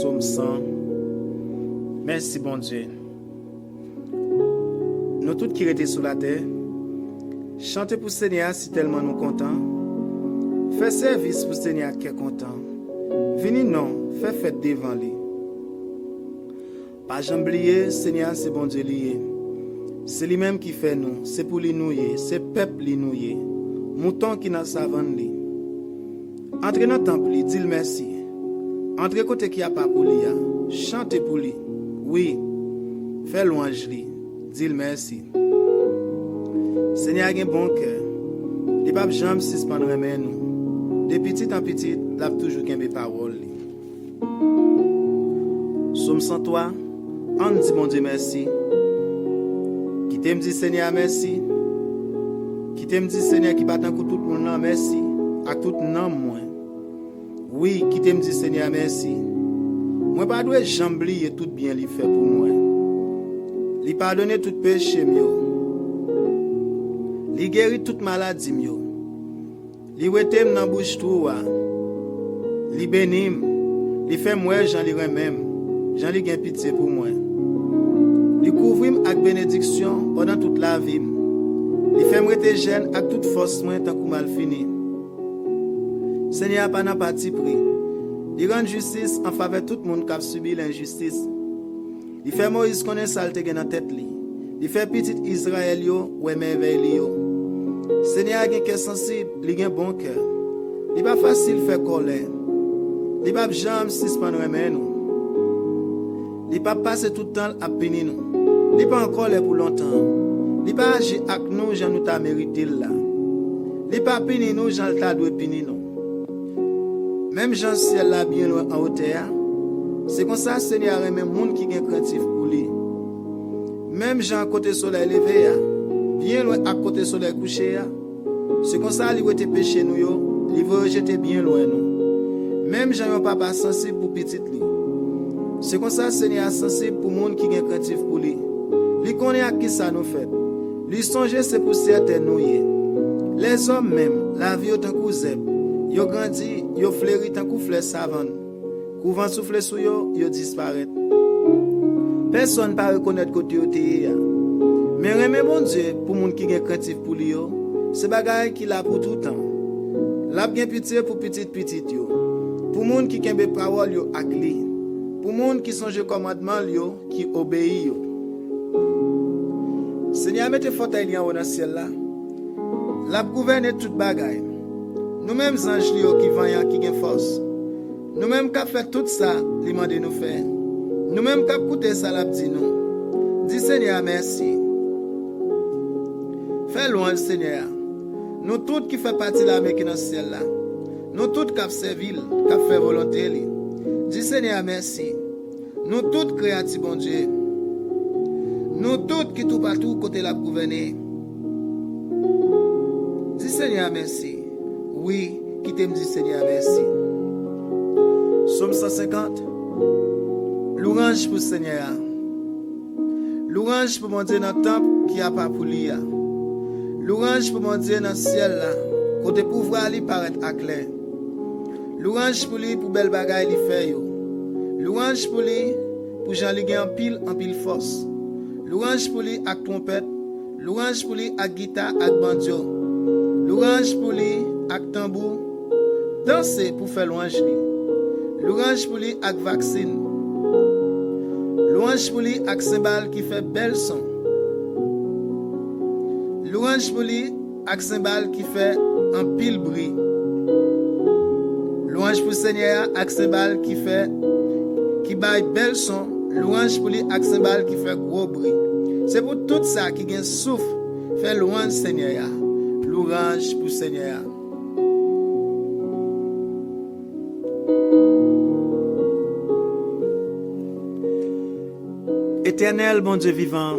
Psaume 100. Merci bon Dieu. Nous tous qui étaient sur la terre, chantez pour Seigneur si tellement nous contents. Fais service pour Seigneur qui est content. Venez non, fais fête devant lui. Pas jamais oublier, Seigneur c'est bon Dieu lié. C'est lui-même qui fait nous, c'est pour lui nouiller, c'est peuple lui nouiller. Mouton qui n'a savane lui. Entrez dans le temple, dis-le merci. Entrez côté qui a pas pour lui, chantez pour lui. Oui, fais louange lui, dis-le merci. Seigneur a un bon cœur. Il pas jamais suspendre remet nous. De petit en petit, il a toujours mes paroles. Somme 103, on dit bon Dieu merci. Qui t'aime dit Seigneur merci. Qui t'aime dit Seigneur qui bat un coup tout le monde merci. À tout le monde. Oui, qui t'aime dit Seigneur merci. Moi pas dois jamais oublier tout bien lui fait pour moi. Lui pardonner tout péché mieux. Lui guérit toute maladie mieux. Lui retem dans bouche tout wa. Lui bénim. Lui fait moi Jean lui même. Jean lui gain pitié pour moi. Lui couvrim avec bénédiction pendant toute la vie. Lui fait me rester jeune avec toute force moi tant que mal fini. Seigneur pas n'a parti pris. Il rend justice en faveur de tout le monde qui a subi l'injustice. Il fait Moïse connaître ça dans la tête li. Il fait petit Israël yo ouais merveille yo. Seigneur a un cœur sensible, il a un bon cœur. Il pas facile faire colère. Il pas jamais suspendre remet nous. Il pas passer tout le temps à punir nous. Il pas encore là pour longtemps. Il pas agir avec nous j'en nous t'a mérité là. Il pas punir nous j'en t'a doit punir nous. Même Jean ciel là bien loin en hauteur, c'est comme ça Seigneur aime monde qui est craintif pour lui. Même Jean côté soleil levé, bien loin à côté soleil couché, c'est comme ça il était péché nous yo, il veut jeter bien loin nous. Même Jean un papa sensible pour petit lui. C'est comme ça Seigneur sensible pour monde qui est craintif pour lui. Lui connaît à qui ça nous fait. Lui songer c'est pour certains nous. Les hommes même, la vie autant que zèbre. Yo grandi, yo fleuri tant que fleur savane. Couvent souffle sur yo, yo disparaît. Personne pas reconnaître côté yo té. Mais remet bon Dieu pour moun qui gen craintif pour lui yo, c'est bagay qui la pour tout temps. La gen pitié pour petit yo. Pour moun qui kembe parole yo ak li. Pour moun qui songe commandement yo, qui obéit yo. Seigneur mette fauteuil li en haut dans ciel là. La gouverne toute bagay. Nous-mêmes anges qui vaillant qui gain force. Nous-mêmes qui fait tout ça, li mande nous faire. Nous-mêmes qui écouter ça la dit nous. Dis Seigneur merci. Fais louange Seigneur. Nous tous qui fait partie de l'armée qui dans le ciel là. Nous tous qui servir, qui fait volonté li. Dis Seigneur merci. Nous tous créatifs bon Dieu. Nous tous qui tout partout côté la gouverner. Dis Seigneur merci. Oui, qui t'aime dit Seigneur merci. Somme 150. Louange pour Seigneur. Louange pour mon Dieu dans le temple qui a pas pour lui. Louange pour mon Dieu dans le ciel là. Côté pouvoir lui paraître à clair. Louange pour lui pour belle bagaille lui fait yo. Louange pour lui pour Jean li en pile force. Louange pour lui avec trompette. Louange pour lui avec guitare avec banjo. Louange pour lui avec tambour, danser pour faire louange li. Louange pour lui avec vaccine. Louange pour lui avec cymbale qui fait bel son. Louange pour lui avec cymbale qui fait un pile bruit. Louange pour Seigneur avec cymbale qui baille bel son. Louange pour lui avec cymbale qui fait gros bruit. C'est pour tout ça qui gagne souffle. Fait louange Seigneur. Louange pour Seigneur. Éternel, bon Dieu vivant,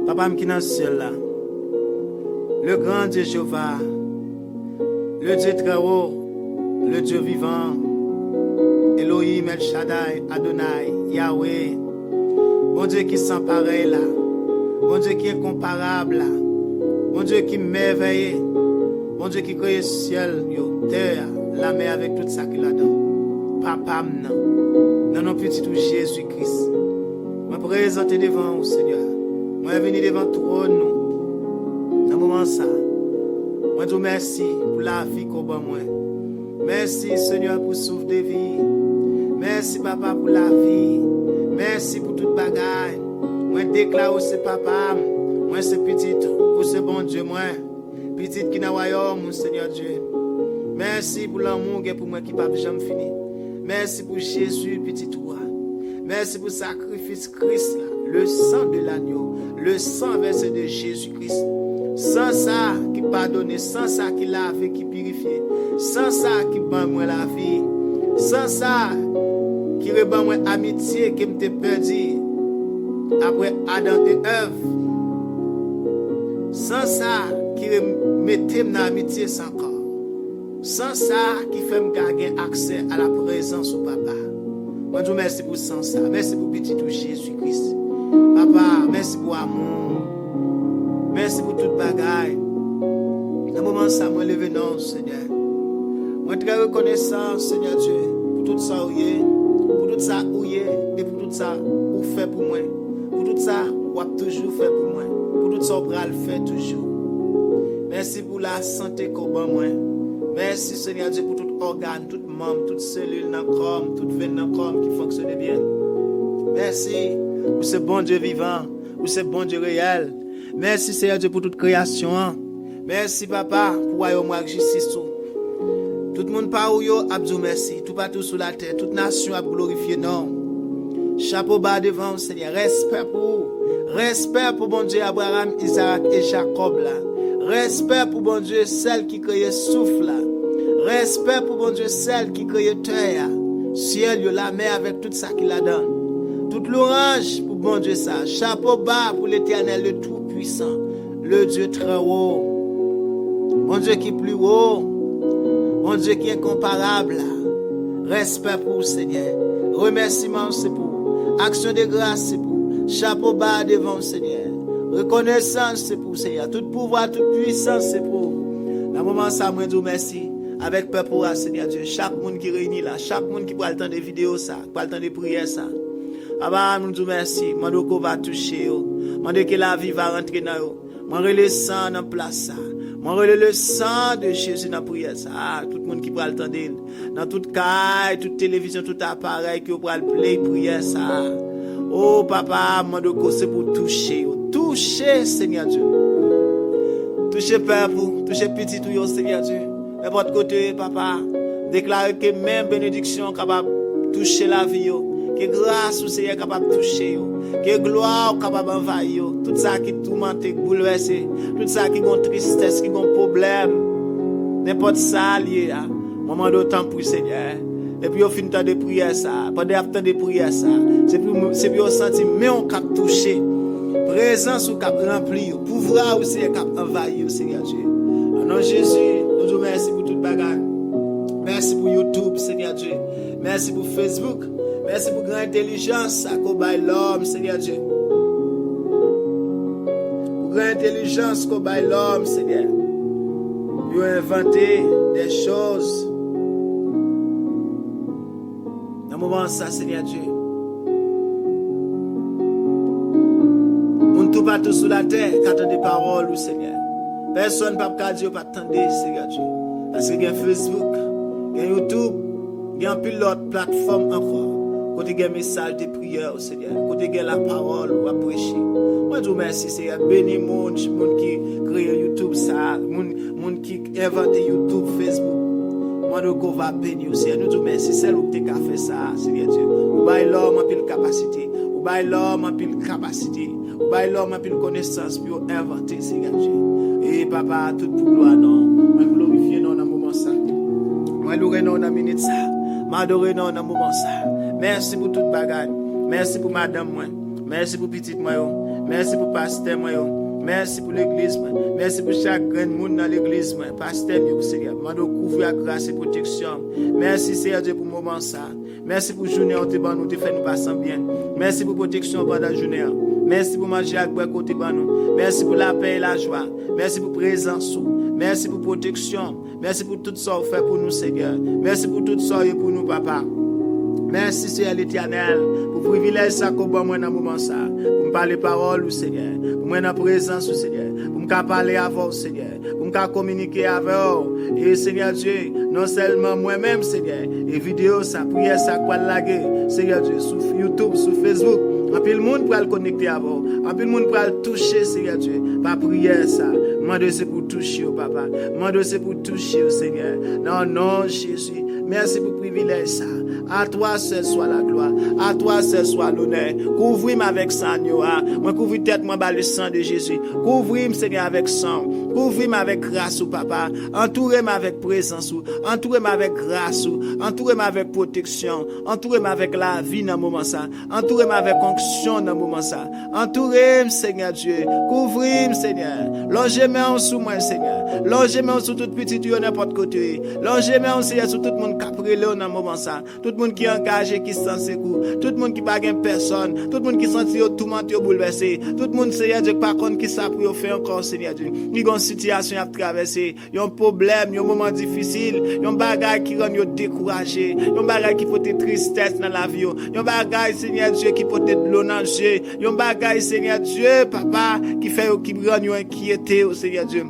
Papa qui est dans le ciel là, le grand Dieu Jéhovah, le Dieu très haut, le Dieu vivant, Elohim, El Shaddai, Adonai, Yahweh, bon Dieu qui sans pareil là, bon Dieu qui est incomparable là, bon Dieu qui merveilleux, bon Dieu qui crée le ciel, terre, la mer avec tout ça qu'il a dedans. papa, dans nos petits tout Jésus-Christ. Je présente devant vous, Seigneur. Je suis venu devant toi, nous. Dans le moment ça, je te remercie pour la vie qu'on a. Merci, Seigneur, pour le souffle de vie. Merci, Papa, pour la vie. Merci pour toute bagaille. Je déclare au Papa, moi c'est petit, pour ce bon Dieu, moi. Petit qui n'a royaume, Seigneur Dieu. Merci pour l'amour que pour moi qui ne peut jamais finir. Merci pour Jésus, petit toi. Merci pour le sacrifice Christ, le sang de l'agneau, le sang versé de Jésus-Christ. Sans ça qui pardonne, sans ça qui lave, qui purifie, sans ça qui bat moi la vie, sans ça qui rebat moi amitié qui me perdu après Adam et Ève, sans ça qui mettait dans l'amitié sans corps, sans ça qui fait me gagner accès à la présence du Papa. Moi je vous remercie pour sans ça, merci pour petit tout Jésus-Christ. Papa, merci pour l'amour. Merci pour toute bagaille. Dans le moment ça, moi levé non, Seigneur. Moi très reconnaissant, Seigneur Dieu, pour tout ça où est, pour tout ça où est, et pour tout ça où fait pour moi, pour tout ça où a toujours fait pour moi, pour tout ça où bral fait toujours. Merci pour la santé qu'on a moi. Merci Seigneur Dieu pour tout organe, tout membre, toute cellule dans le corps, toute veine dans le corps qui fonctionne bien. Merci pour ce bon Dieu vivant, pour ce bon Dieu réel. Merci Seigneur Dieu pour toute création. Merci Papa pour royaume avec justice. Tout le monde par où yo abdou merci. Tout partout sur la terre, toute nation a glorifié non. Chapeau bas devant Seigneur. Respect pour bon Dieu Abraham, Isaac et Jacob là. Respect pour bon Dieu celle qui crée souffle là. Respect pour bon Dieu celle qui crée terre, ciel yo la mer avec tout ça qu'il a donne. Toute l'orange pour bon Dieu ça. Chapeau bas pour l'Éternel le Tout-Puissant, le Dieu très haut. Mon Dieu qui est plus haut. Mon Dieu qui est incomparable. Respect pour le Seigneur. Remerciement c'est pour. Action de grâce c'est pour. Chapeau bas devant le Seigneur. Reconnaissance c'est pour le Seigneur. Tout pouvoir, toute puissance c'est pour. Dans le moment ça, moi je vous remercie. Avec peur pour le Seigneur Dieu. Chaque monde qui réunit là. Chaque monde qui prend le temps de vidéos ça. Prend le temps de prières ça. Papa, nous te remercions. Mando qu'on va toucher. Mando que la vie va rentrer dans vous. Mando le sang dans place. Mando le sang de Jésus dans la prière. Tout le monde qui prend le temps d'elle. Dans toute caille, toute télévision, tout appareil qui prend le play prière. Oh papa, mando que c'est pour toucher. Toucher, Seigneur Dieu. Toucher père pour. Toucher petit tout, Seigneur Dieu. N'importe côté, papa. Déclarer que même bénédiction capable de toucher la vie. Que grâce au Seigneur capable de toucher, que gloire capable d'envahir, tout ça qui tourmente, qui bouleverse, tout ça qui a tristesse, qui a problème, n'importe ça lié, moment d'autant pour le Seigneur. Et puis au fin de prière ça, pendant le temps de prière ça, c'est puis on sentit mais on cap toucher, présence ou cap remplir, pouvoir aussi cap envahir, Seigneur Dieu. Au nom de Jésus, nous vous remercions pour toute bagarre. Merci pour YouTube, Seigneur Dieu. Merci pour Facebook. Merci pour grande intelligence qu'on baille l'homme, Seigneur Dieu. Pour grande intelligence qu'on baille l'homme, Seigneur. Ils ont inventé des choses. Dans le moment ça, Seigneur Dieu. On ne tout pas tout sur la terre qui attend des paroles, Seigneur. Personne ne peut pas dire, pas attendre, Seigneur Dieu. Parce qu'il y a Facebook, il y a YouTube, il y a un pilote plateforme encore. Côté des messages de prière au Seigneur, côté de la parole ou à prêcher. Moi je vous remercie Seigneur, bénis monde qui crée YouTube ça, monde qui invente YouTube, Facebook. Moi je va bénir Seigneur, nous vous remercie, c'est où tu as fait ça, Seigneur Dieu. Ou bail l'homme en pile capacité, ou bail l'homme en pile capacité, ou bail l'homme en pile connaissance pour inventer Seigneur Dieu. Et papa tout pour gloire non, moi glorifier non dans moment ça. Moi louer non dans minute ça. M'adorer non dans moment ça. Merci pour toute bagarre. Merci pour madame moi. Merci pour petite moi. Merci pour pasteur moi. Merci pour l'église moi. Merci pour chaque grand monde dans l'église moi. Pasteur moi Seigneur. Mando couvrir grâce et protection. Merci Seigneur Dieu pour moment ça. Merci pour journée où tu nous fait nous passer bien. Merci pour protection pendant la journée. Merci pour manger avec boire côté nous. Merci pour la paix et la joie. Merci pour présence. Merci pour protection. Merci pour tout ça fait pour nous Seigneur. Merci pour tout ça pour nous papa. Merci Seigneur l'Éternel pour le privilège ça qu'on bon moi dans moment ça pour me parler parole au Seigneur pour moi dans présence au Seigneur pour me parler avec vous Seigneur pour me communiquer avec vous et Seigneur Dieu non seulement moi-même Seigneur et vidéo ça prière ça quoi laguer Seigneur Dieu sur YouTube sur Facebook en pile monde pour le connecter avec vous en pile monde pour le toucher Seigneur Dieu par prière ça moi c'est pour toucher au papa moi c'est pour toucher au Seigneur non Jésus merci pour le privilège ça. À toi seul soit la gloire. À toi seul soit l'honneur. Couvre-moi avec sang, moi couvre tête moi par le sang de Jésus. Couvre-moi Seigneur avec sang. Couvre-moi avec grâce, papa. Entourez-moi avec présence. Entourez-moi avec grâce. Entourez-moi avec protection. Entourez-moi avec la vie dans le moment ça. Entourez-moi avec onction dans le moment ça. Entourez-moi Seigneur Dieu. Couvre-moi Seigneur. Logez-moi sous moi Seigneur. Logez-moi sous toute petite n'importe côté. Logez-moi Seigneur sous tout le monde capre dans le moment ça. Tout le monde qui est engagé, qui sent ses coups, tout le monde qui n'a pas personne, tout le monde qui sent tout menté, bouleversé, tout le monde, Seigneur Dieu, par contre, qui sait pour faire encore, Seigneur Dieu. Il y a une situation à traverser, il y a un problème, il y a un moment difficile, il y a un bagage qui rend découragé, il y a un bagage qui peut être tristesse dans la vie, il y a un bagage, Seigneur Dieu, qui peut être l'eau dans le jeu, il y a un bagage, Seigneur Dieu, papa, qui fait qui rend inquiété, Seigneur Dieu.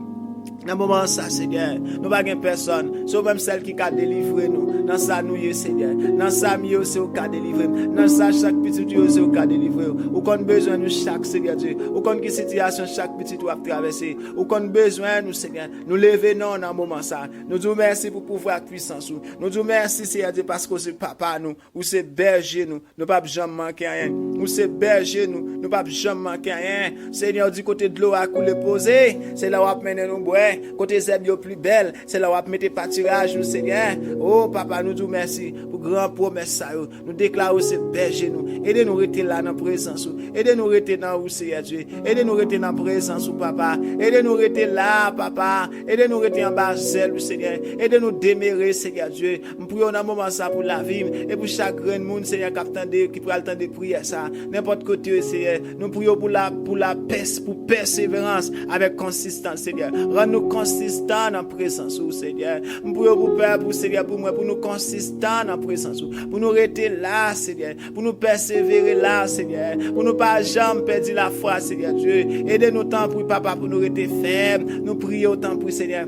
Dans le moment ça, Seigneur, nous n'avons pas personne, sauf même celle qui a délivré nous. Dans ça, nous, Seigneur. Dans ça, nous, c'est au cas délivré. Dans ça, chaque petit Dieu, c'est au cas délivré. Ou qu'on a besoin de chaque, Seigneur Dieu. Ou qu'on a une situation, chaque petit doit traverser. Ou qu'on a besoin, nous, Seigneur. Nous lever non dans le moment ça. Nous disons merci pour pouvoir puissance. Nous disons merci, Seigneur Dieu, parce que c'est papa nous. Ou c'est berger nous. Nous ne pouvons jamais manquer rien. Ou c'est berger nous. Nous ne pouvons jamais manquer rien. Seigneur, du côté de l'eau à couler posé. C'est là où on mener nous boire. Côté zèbre plus belle, c'est là où on mettre pâturage, nous, Seigneur. Oh, papa, nous disons merci pour grand promesse. Nous déclarons ce berger, nous. Aidez-nous à rester là dans la présence. Aidez-nous à rester dans vous, Seigneur Dieu. Aidez-nous à rester dans la présence, papa. Aidez-nous à rester là, papa. Aidez-nous à rester en bas, Seigneur. Aidez-nous à démérer, Seigneur Dieu. Nous prions dans un moment ça pour la vie et pour chaque grand monde, Seigneur, qui prend le temps de prier ça. N'importe côté, Seigneur. Nous prions pour la persévérance avec consistance, Seigneur. Rends-nous consistants dans la présence, Seigneur. Nous prions pour Père, pour Seigneur, pour moi, pour nous consistants dans la présence, pour nous rester là, Seigneur, pour nous persévérer là, Seigneur, pour nous pas jamais perdre la foi, Seigneur Dieu. Aidez-nous tant pour Papa, pour nous rester fermes. Nous prions tant pour Seigneur.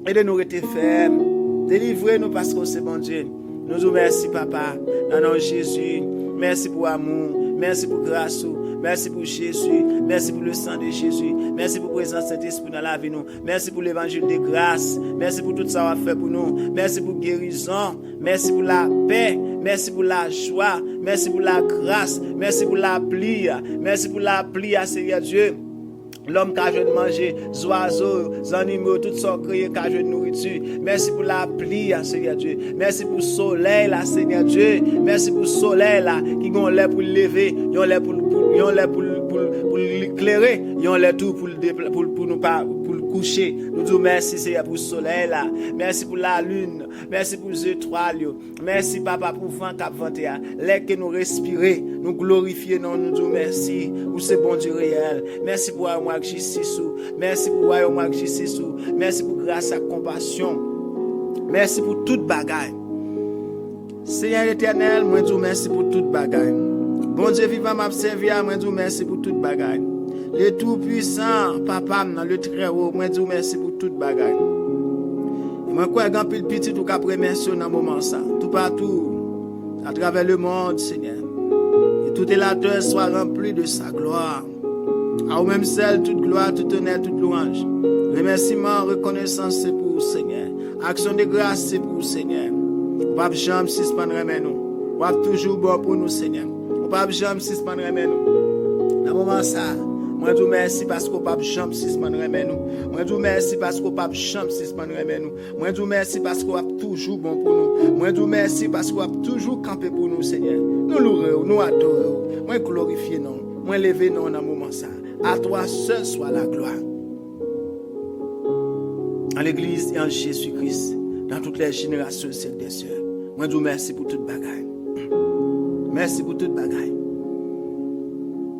Aidez-nous à rester fermes. Délivrez-nous parce que c'est bon Dieu. Nous vous remercions, Papa, dans nom de Jésus. Merci pour l'amour. Merci pour grâce. Merci pour Jésus. Merci pour le sang de Jésus. Merci pour la présence de Saint-Esprit dans la vie nous. Merci pour l'évangile de grâce. Merci pour tout ça qu'on a fait pour nous. Merci pour guérison. Merci pour la paix. Merci pour la joie. Merci pour la grâce. Merci pour la pluie. Merci pour la pluie, Seigneur Dieu. L'homme qui a joué de manger, les oiseaux, les animaux, tout ça créé qui a joué de nourriture. Merci pour la pluie, Seigneur Dieu. Merci pour le soleil, là, Seigneur Dieu. Merci pour le soleil, là, qui ont l'air pour lever, ils ont l'air pour l'éclairer, ils ont l'air tout pour nous pas pour le coucher. Nous disons merci, Seigneur, pour le soleil, là. Merci pour la lune. Merci pour les étoiles. Merci, Papa, pour le vent qui a vanté. L'air que nous respirons, nous glorifions, nous disons merci pour ce bon Dieu réel. Merci pour moi. Merci pour royaume justice. Merci pour grâce et compassion. Merci pour toute bagaille. Seigneur éternel, moi dis merci pour toute bagaille. Bon Dieu vivant m'a servi, moi dis merci pour toute bagaille. Le tout puissant, papa, le très haut, moi dis merci pour toute bagaille. Et moi quoi grand pile petit tout qu'après merci dans moment ça, tout partout à travers le monde, Seigneur. Et toute la terre soit remplie de sa gloire. À vous-même seul, toute gloire, tout honneur, toute louange. Remerciement, reconnaissance, c'est pour vous, Seigneur. Action de grâce, c'est pour vous, Seigneur. Vous pas jamais suspendre nous. Vous êtes toujours bon pour nous, Seigneur. Vous pas jamais suspendre nous. Dans ce moment ça, moi je vous remercie parce que vous pas jamais suspendre nous. Moi je vous remercie parce que vous pas jamais suspendre nous. Moi je vous remercie parce que vous êtes toujours bon pour nous. Moi je vous remercie parce que vous êtes toujours campé pour nous, Seigneur. Nous louons, nous adorons. Moi glorifions nous. Moi lever nous dans ce moment ça. À toi seul soit la gloire. En l'Église et en Jésus-Christ, dans toutes les générations des cieux. Moi, je vous remercie pour toute bagaille. Merci pour toute bagaille.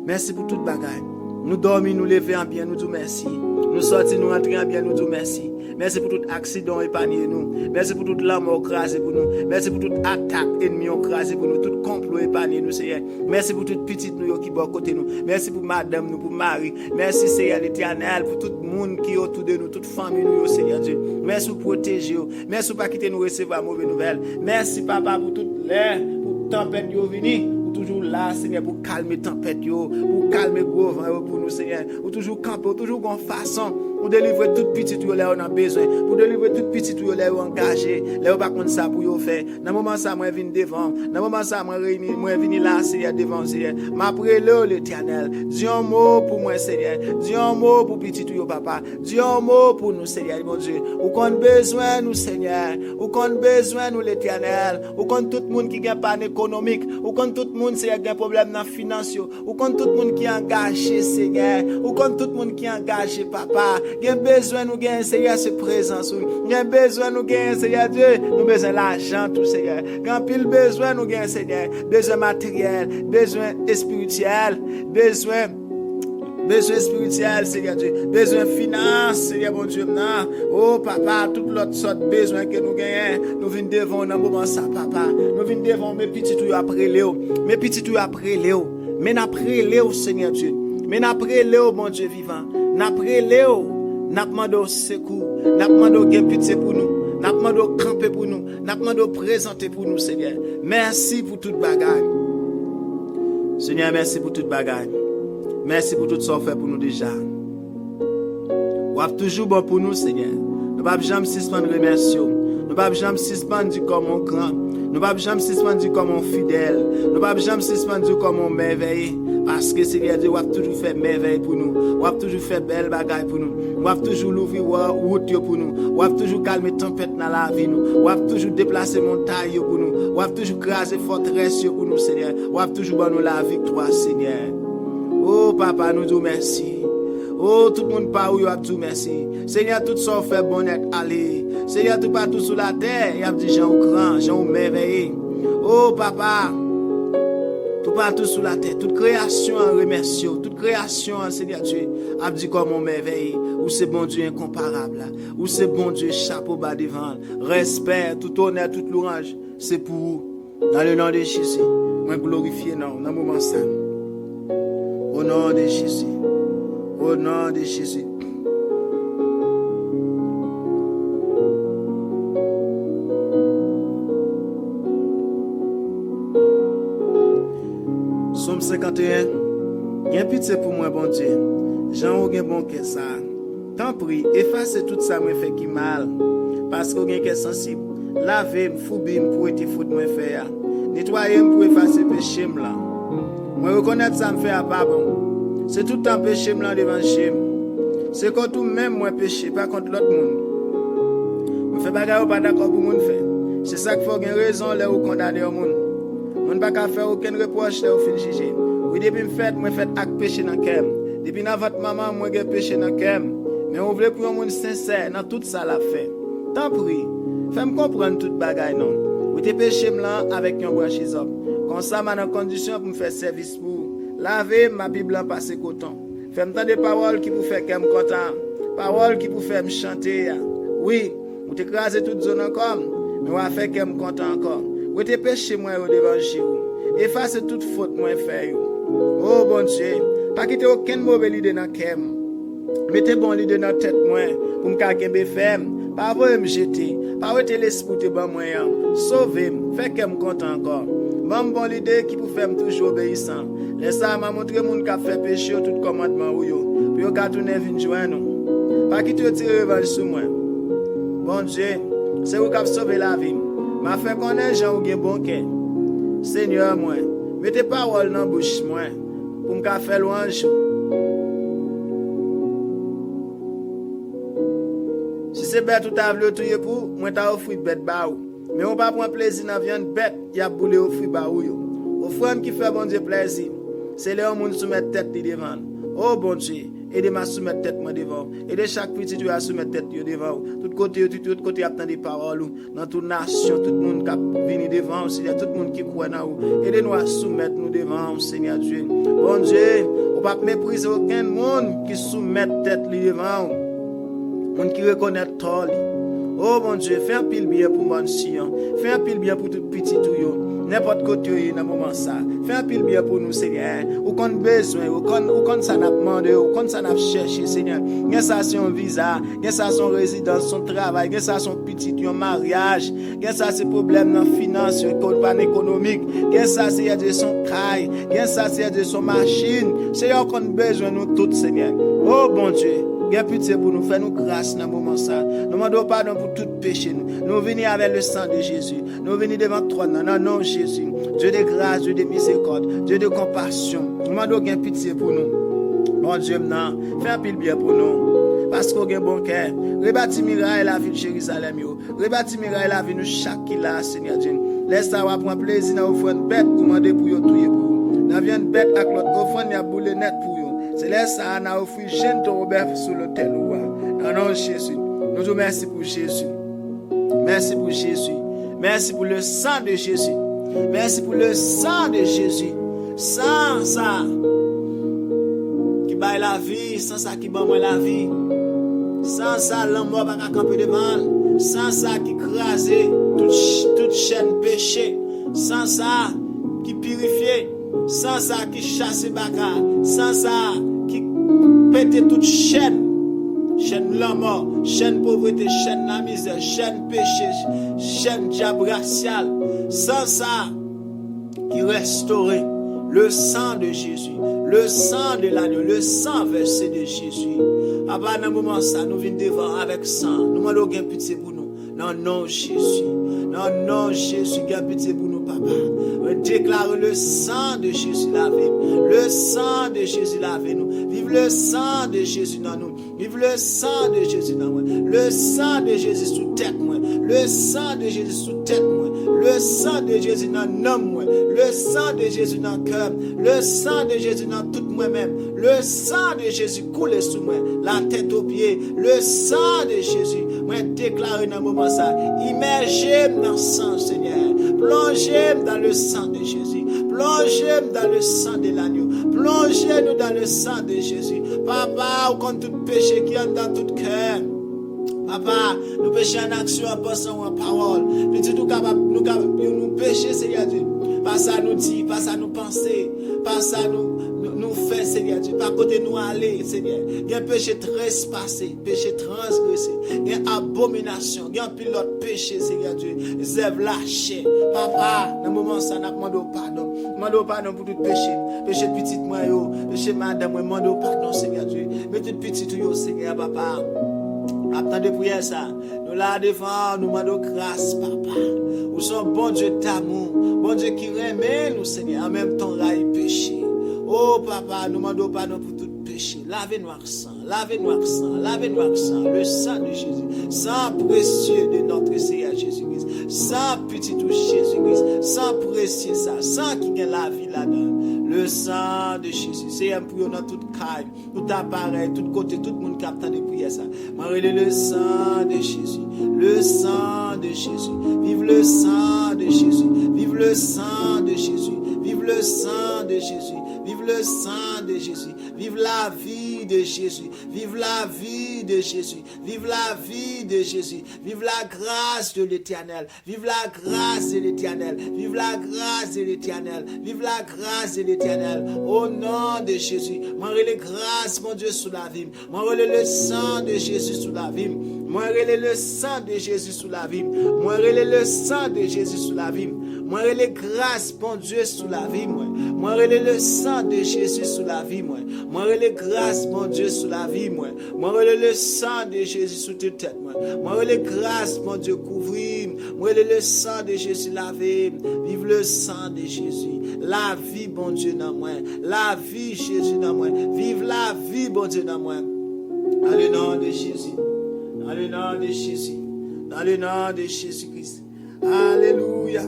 Merci pour toute bagaille. Nous dormons, nous levons en bien, nous disons merci. Nous sortons, nous rentrons en bien, nous disons merci. Merci pour tout accident épargné nous. Merci pour toute l'arme écrasée pour nous. Merci pour toute attaque ennemi écrasée pour nous. Tout complot épargné nous, Seigneur. Merci pour toute petite nous qui est à côté nous. Merci pour madame nous, pour Marie. Merci, Seigneur l'Éternel, pour tout le monde qui est autour de nous, toute famille nous, Seigneur Dieu. Merci pour protéger. Merci pour pas quitter nous recevoir mauvaise nouvelle. Merci, Papa, pour toute l'air, pour tempête qui est venue. Toujours là, Seigneur, pour calmer tempête, pour calmer gros vent pour nous, Seigneur. Ou toujours camper, ou toujours en façon, pour délivrer toute petite où on a besoin, pour délivrer toute petite où on est engagé, là où pas contre ça pour y faire. Dans le moment ça, moi, je viens devant. Dans le moment ça, moi, je viens là, Seigneur, devant, Seigneur. M'après l'Éternel. Dis un mot pour moi, Seigneur. Dis un mot pour petit ou papa. Dis un mot pour nous, Seigneur, mon Dieu. Ou qu'on a besoin, nous, Seigneur. Ou qu'on a besoin, nous, l'Éternel. Ou qu'on tout le monde qui n'a pas économique. Ou qu'on tout le monde qui a un problème dans financier. Ou qu'on tout le monde qui est engagé, Seigneur. Ou qu'on tout le monde qui est engagé, papa. Il y a besoin, nous, Seigneur, ce présence. Il y a besoin, nous, Seigneur Dieu. Nous besoin l'argent, tout, Seigneur. Quand pile besoin, nous, Seigneur. Besoin matériel, besoin spirituel, besoin spirituel, Seigneur Dieu. Besoin finance, Seigneur mon Dieu. Oh, papa, toute l'autre sorte de besoin que nous gagnons. Nous venons devant dans moment ça, papa. Nous venons devant mes petits tout après Léo. Mes petits tout après Léo. Mais après Léo, Seigneur Dieu. Mais après Léo, mon Dieu vivant. Après Léo, n'a demandé secours. N'a demandé gain pitié pour nous. N'a demandé camper pour nous. N'a demandé présenter pour nous, Seigneur. Merci pour toute bagaille. Seigneur, merci pour toute bagaille. Merci pour tout ce qu'on fait pour nous déjà. Vous êtes toujours bon pour nous, Seigneur. Nous ne pouvons jamais suspendre remercier. Nous ne pouvons jamais suspendre comme on grand. Nous ne pouvons jamais suspendre comme on fidèle. Nous ne pouvons jamais suspendre comme on merveille. Parce que Seigneur Dieu, vous avez toujours fait merveille pour nous. Vous avez toujours fait belle bagaille pour nous. Vous avez toujours ouvert route pour nous. Vous avez toujours calmé tempête dans la vie. Vous avez toujours déplacé montagne pour nous. Vous avez toujours crasé forteresse pour nous, Seigneur. Vous avez toujours donné la victoire, Seigneur. Oh, papa, nous disons merci. Oh, tout le monde parle où il a dit merci. Seigneur, tout ça fait bonnet, allez. Seigneur, tout partout sur la terre, il a dit Jean grand, Jean merveilleux. Oh, papa, tout partout sur la terre, toute création en remercie, toute création en Seigneur Dieu, a dit comme on merveille, où c'est bon Dieu incomparable, où c'est bon Dieu chapeau bas devant, respect, tout honneur, toute louange, c'est pour vous. Dans le nom de Jésus, moi glorifier dans le moment ça. Au nom de Jésus. Au nom de Jésus. Somme 51. Bien pitié pour moi, bon Dieu. Jean ou gen bon que ça. Tant prie, efface tout ça me fait qui mal. Parce que gen que sensible. Lavez, foubim pour être faute moi faire. Nettoyer pour effacer péché là. Moi reconnaître ça me fait à pas bon. C'est tout le temps péché là devant chez moi. C'est quand tout même moi péché, pas contre l'autre monde. Je fais bagarre pas d'accord pour monde faire. C'est ça qu'il faut une raison là où condamner au monde. On ne pas qu'à faire aucun reproche là où fin juger. Oui depuis me fait acte péché dans cœur. Depuis dans votre maman moi j'ai péché dans cœur. Mais on veut pour un monde sincère dans tout ça la fait. Tant pis, fais-moi comprendre toute bagaille non. Vous te péché là avec un branchis up. Comme ça m'a dans condition pour me faire service pour laver ma Bible en passer coton. Fais-moi des paroles qui vous fait qu'elle me content. Paroles qui vous fait me chanter. Oui, vous t'écrasez toute zone encore, mais vous a fait qu'elle me content encore. Vous te péché moi devant vous. Effacez toute faute moi fait. Oh bon Dieu, pas quitter aucune mauvaise idée dans cœur. Mettez bon idée dans tête moi pour me calmer ferme. Pas vous me jeter, pas vous l'esprit te ban moi. Sauvez-moi, fait qu'elle me content encore. Bon l'idée qui vous fait toujours obéissant. Laissez m'a montrer moun qui a fait péché tout commandement ou yo. Puis yo ka tourner vinn joindre nous. Pas quitter tirer revanche sur moi. Bon Dieu, c'est vous qui avez sauvé la vie. M'a fait connaître Jean ou gen bon cœur. Seigneur moi, mettez parole dans bouche moi pour me faire louange. Si c'est bête tout a vle touyer pour, moi t'a offrir bête ba ou. Mais on pas prendre plaisir dans viande bête, y a boulé offrir ba ou yo. Offrande qui fait bon Dieu plaisir. C'est là où moun soumettre tête devant. Oh bon Dieu, aidez-moi à soumettre tête moi devant. Aidez chaque petit Dieu à soumettre tête devant. Tout côté attend des paroles dans toute nation, tout le monde qui vient devant, Seigneur, tout le monde qui croit dans vous. Aidez-nous à soumettre nous devant, Seigneur Dieu. Bon Dieu, Ou pas mépriser aucun monde qui soumet tête devant ou. Monde qui reconnaît tort. Oh mon Dieu, fais un pile bien pour mon Sion. Fais un pile bien pour tout petit tout yo. N'importe côté dans moment ça. Fais un pile bien pour nous Seigneur. Ou qu'on besoin, ou qu'on ça n'a demandé, ou qu'on ça n'a cherché Seigneur. Gen ça son visa, gen ça son résidence, son travail, gen ça son petit yon mariage, gen ça c'est problème dans finance, économique, gen ça c'est de son caille, gen ça c'est de son machine. Seigneur qu'on besoin nous tous Seigneur. Oh bon Dieu. Bien pitié pour nous, faire nous grâce dans ce moment ça. Nous demandons pardon pour tout péché. Nous venons avec le sang de Jésus. Nous venons devant toi dans le nom de Jésus. Dieu de grâce, Dieu de miséricorde, Dieu de compassion. Nous demandons bien pitié pour nous. Bon Dieu, fais un pile bien pour nous. Parce qu'on a un bon cœur. Rebâtis miraille la vie de Jérusalem. Rebâtis miraille la vie de chaque qui l'a, Seigneur Dieu. Laisse-toi prendre plaisir dans offrande bête ou demander pour vous tuer pour vous. Dans une bête avec l'autre offrande, il y a boule net pour vous. C'est là ça on a offert jeune ton Robert sur l'autel. Dans nom de Jésus. Nous te merci pour Jésus. Merci pour Jésus. Merci pour le sang de Jésus. Merci pour le sang de Jésus. Sans ça qui baille la vie, sans ça qui bat moi la vie. Sans ça l'homme va pas camper devant. Sans ça qui crase toute chaîne péché. Sans ça qui purifie. Sans ça qui chasse baka. Sans ça qui pète toute chaîne. Chaîne la mort, chaîne pauvreté, chaîne la misère, chaîne péché, chaîne diable racial. Sans ça qui restaurer le sang de Jésus, le sang de l'agneau, le sang versé de Jésus. Après dans un moment ça, nous venons devant avec sang. Nous demandons bien pitié pour nous. Non, non, Jésus. Non, non, Jésus, bien pitié pour nous, papa. Déclare le sang de Jésus lavé. Le sang de Jésus lavé nous. Vive le sang de Jésus dans nous. Vive le sang de Jésus dans moi. Le sang de Jésus sous tête moi. Le sang de Jésus sous tête moi. Le sang de Jésus dans l'homme moi. Le sang de Jésus dans le cœur. Le sang de Jésus dans tout moi-même. Le sang de Jésus coule sous moi. La tête aux pieds. Le sang de Jésus. Moi déclare dans un moment ça. Immergez-moi dans le sang, Seigneur. Plongez-moi dans le sang de Jésus. Plongez-moi dans le sang de l'agneau. Plongez-nous dans le sang de Jésus. Papa, ou contre tout péché qui est dans tout cœur. Papa, nous péchons en action, en pensant ou en parole. Nous sommes capables nous pécher, Seigneur Dieu. Pas ça nous dit, pas ça nous penser, pas ça nous fait, Seigneur Dieu. Pas côté nous aller, Seigneur. Il y a un péché trespassé, péché transgressé. Il y a une abomination, il y a un pilote péché, Seigneur Dieu. Zève lâché. Papa, dans le moment ça, nous demandons pardon. Nous demandons pardon pour tout péché. Péché de petite moi, péché madame, nous demandons pardon, Seigneur Dieu. Mais tout petit tout, Seigneur, papa. Après de prière ça, nous la devant, nous demandons grâce, papa. Nous sommes bon Dieu d'amour, bon Dieu qui remet nous, Seigneur, en même temps là, il péché. Oh papa, nous demandons pardon pour tout péché. Lavez-nous avec sang, lavez-nous avec sang, lavez-nous avec sang, le sang de Jésus, sang précieux de notre Seigneur Jésus-Christ, sang petit tout Jésus-Christ, sang précieux ça, sang qui gagne la vie là-dedans. Le sang de Jésus, c'est un prière dans toute caille, tout appareil, tout côté, tout le monde qui a de prier ça. Le sang de Jésus, le sang de Jésus, vive le sang de Jésus, vive le sang de Jésus, vive le sang de Jésus, vive le sang de Jésus, vive la vie de Jésus, vive la vie de Jésus, vive la vie de Jésus, vive la grâce de l'Éternel, vive la grâce de l'Éternel, vive la grâce de l'Éternel, vive la grâce de l'Éternel. Au nom de Jésus, moi les grâces, mon Dieu, sous la vie. Moi le sang de Jésus sous la vie. Moi le sang de Jésus sous la vie. Moi le sang de Jésus sous la vie. Moi les grâces, mon Dieu, sous la vie. Moi le sang de Jésus sous la vie. Moi les grâces, mon Dieu, sous la vie. Moi le sang de Jésus sous toute tête. Moi les grâces, mon Dieu, couvrir. Moi le sang de Jésus laver. Vive le sang de Jésus. La vie, bon Dieu, dans moi. La vie, Jésus, dans moi. Vive la vie, bon Dieu, dans moi. Dans le nom de Jésus. Dans le nom de Jésus. Dans le nom de Jésus-Christ. Alléluia.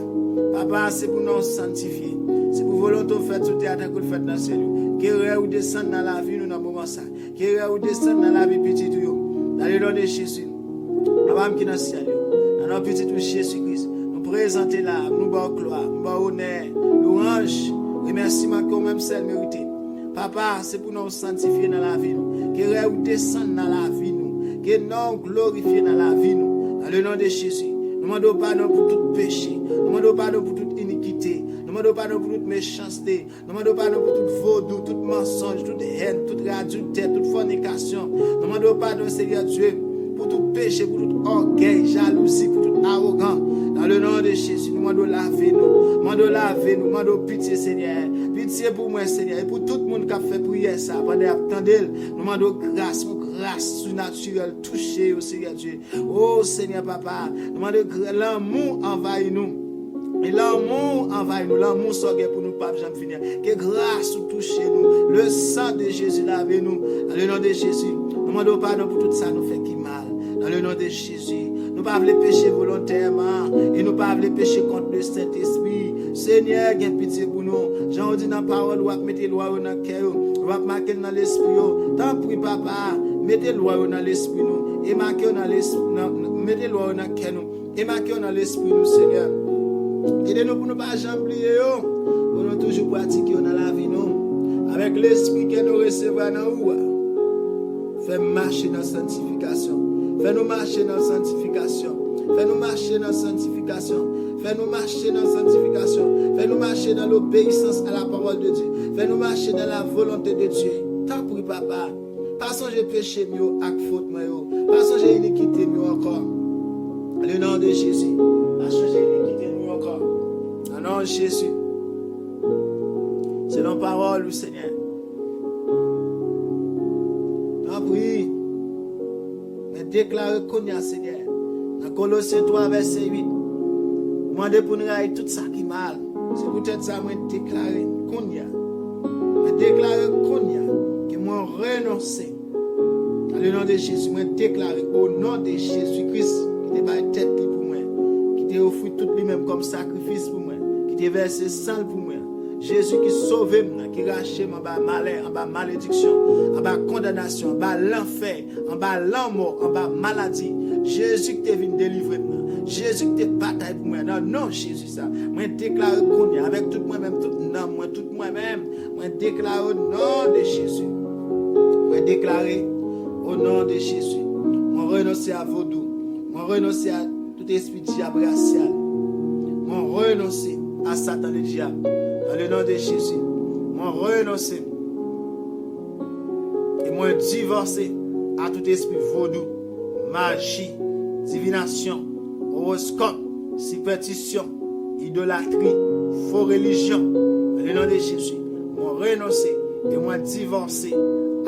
Papa, c'est pour nous sanctifier. C'est pour volonté faite sur terre, tant que fait dans le ciel. Qu'est-ce ou descendre dans la vie, nous, dans le moment ça. Qu'est-ce ou descendre dans la vie, petit tout. Dans le nom de Jésus. Papa, qui est dans le ciel. Dans le petit tout Jésus-Christ. Nous présenter là, nous bas gloire, nous bas honneur, louange, remerciement qu'on même seul mérité. Papa, c'est pour nous sanctifier dans la vie. Que nous descendre dans la vie. Que nous glorifier dans la vie. Dans le nom de Jésus. Nous demandons pardon pour tout péché. Nous demandons pardon pour toute iniquité. Nous demandons pardon pour toute méchanceté. Nous demandons pardon pour tout vaudou, tout mensonge, toute haine, toute adultère, toute fornication. Nous demandons pardon, Seigneur Dieu, pour tout péché, pour tout orgueil, jalousie, pour tout arrogant. Dans le nom de Jésus, nous demandons laver nous. Nous demandons pitié, Seigneur. Pitié pour moi, Seigneur. Et pour tout le monde qui a fait prier ça, pendant attendez, nous demandons grâce surnaturelle, toucher au Seigneur Dieu. Oh Seigneur Papa, nous demandons l'amour envahit nous. Et l'amour envahit nous, l'amour sorgue pour nous, pas jamais finir. Que grâce touche nous, le sang de Jésus lave nous. Dans le nom de Jésus, nous demandons pardon pour tout ça nous fait qui mal. Dans le nom de Jésus, nous ne pouvons pas pécher volontairement et nous ne pouvons pas pécher contre le Saint-Esprit. Seigneur, aie pitié pour nous. Jean dit dans la parole, nous allons mettre les lois dans le cœur, nous allons marquer dans l'esprit. Tant pis, papa, mettez les lois dans l'esprit nous et marquez dans l'esprit, mettez les lois dans le cœur nous et marquez dans l'esprit nous, Seigneur. Aidez-nous pour ne pas jamais oublier, pour nous toujours pratiquer dans la vie nous, avec l'esprit que nous recevons dans nous. Fais marcher dans la sanctification. Fais-nous marcher dans la sanctification. Fais-nous marcher dans la sanctification. Fais-nous marcher dans la sanctification. Fais-nous marcher dans l'obéissance à la parole de Dieu. Fais-nous marcher dans la volonté de Dieu. Tant pour papa. Pas songer péché mieux avec faute mieux. Pas songer iniquité mieux encore. Le nom de Jésus. Pas songer iniquité mieux encore. Le nom de Jésus. C'est la parole du Seigneur. Tant pis. Mais déclare qu'on y a Seigneur. Dans Colossiens 3, verset 8. Demandez pour nous railler tout ça qui mal. C'est peut-être ça que je déclare qu'on y a. Je déclare qu'on y a. Que moi renoncer. Dans le nom de Jésus, je déclare au nom de Jésus-Christ. Qui te bat tête pour moi. Qui te offre tout lui-même comme sacrifice pour moi. Qui te verse sang pour moi. Jésus qui sauve moi, qui rachète en bas malheur, en bas malédiction, en bas condamnation, en bas l'enfer, en bas l'amour, en bas maladie. Jésus qui te vient délivrer moi. Jésus qui te bataille pour moi. Non, non, Jésus ça. Moi déclare qu'on est avec tout moi-même, tout nom, moi tout moi-même. Moi déclare au nom de Jésus. Moi déclare au nom de Jésus. Moi renonce à vaudou. Moi renonce à tout esprit diable racial. Moi renonce à Satan le diable. Dans le nom de Jésus, moi renoncer et moi divorcer à tout esprit vaudou, magie, divination, horoscope, superstition, idolâtrie, faux religion. Dans le nom de Jésus, moi renoncer et moi divorcer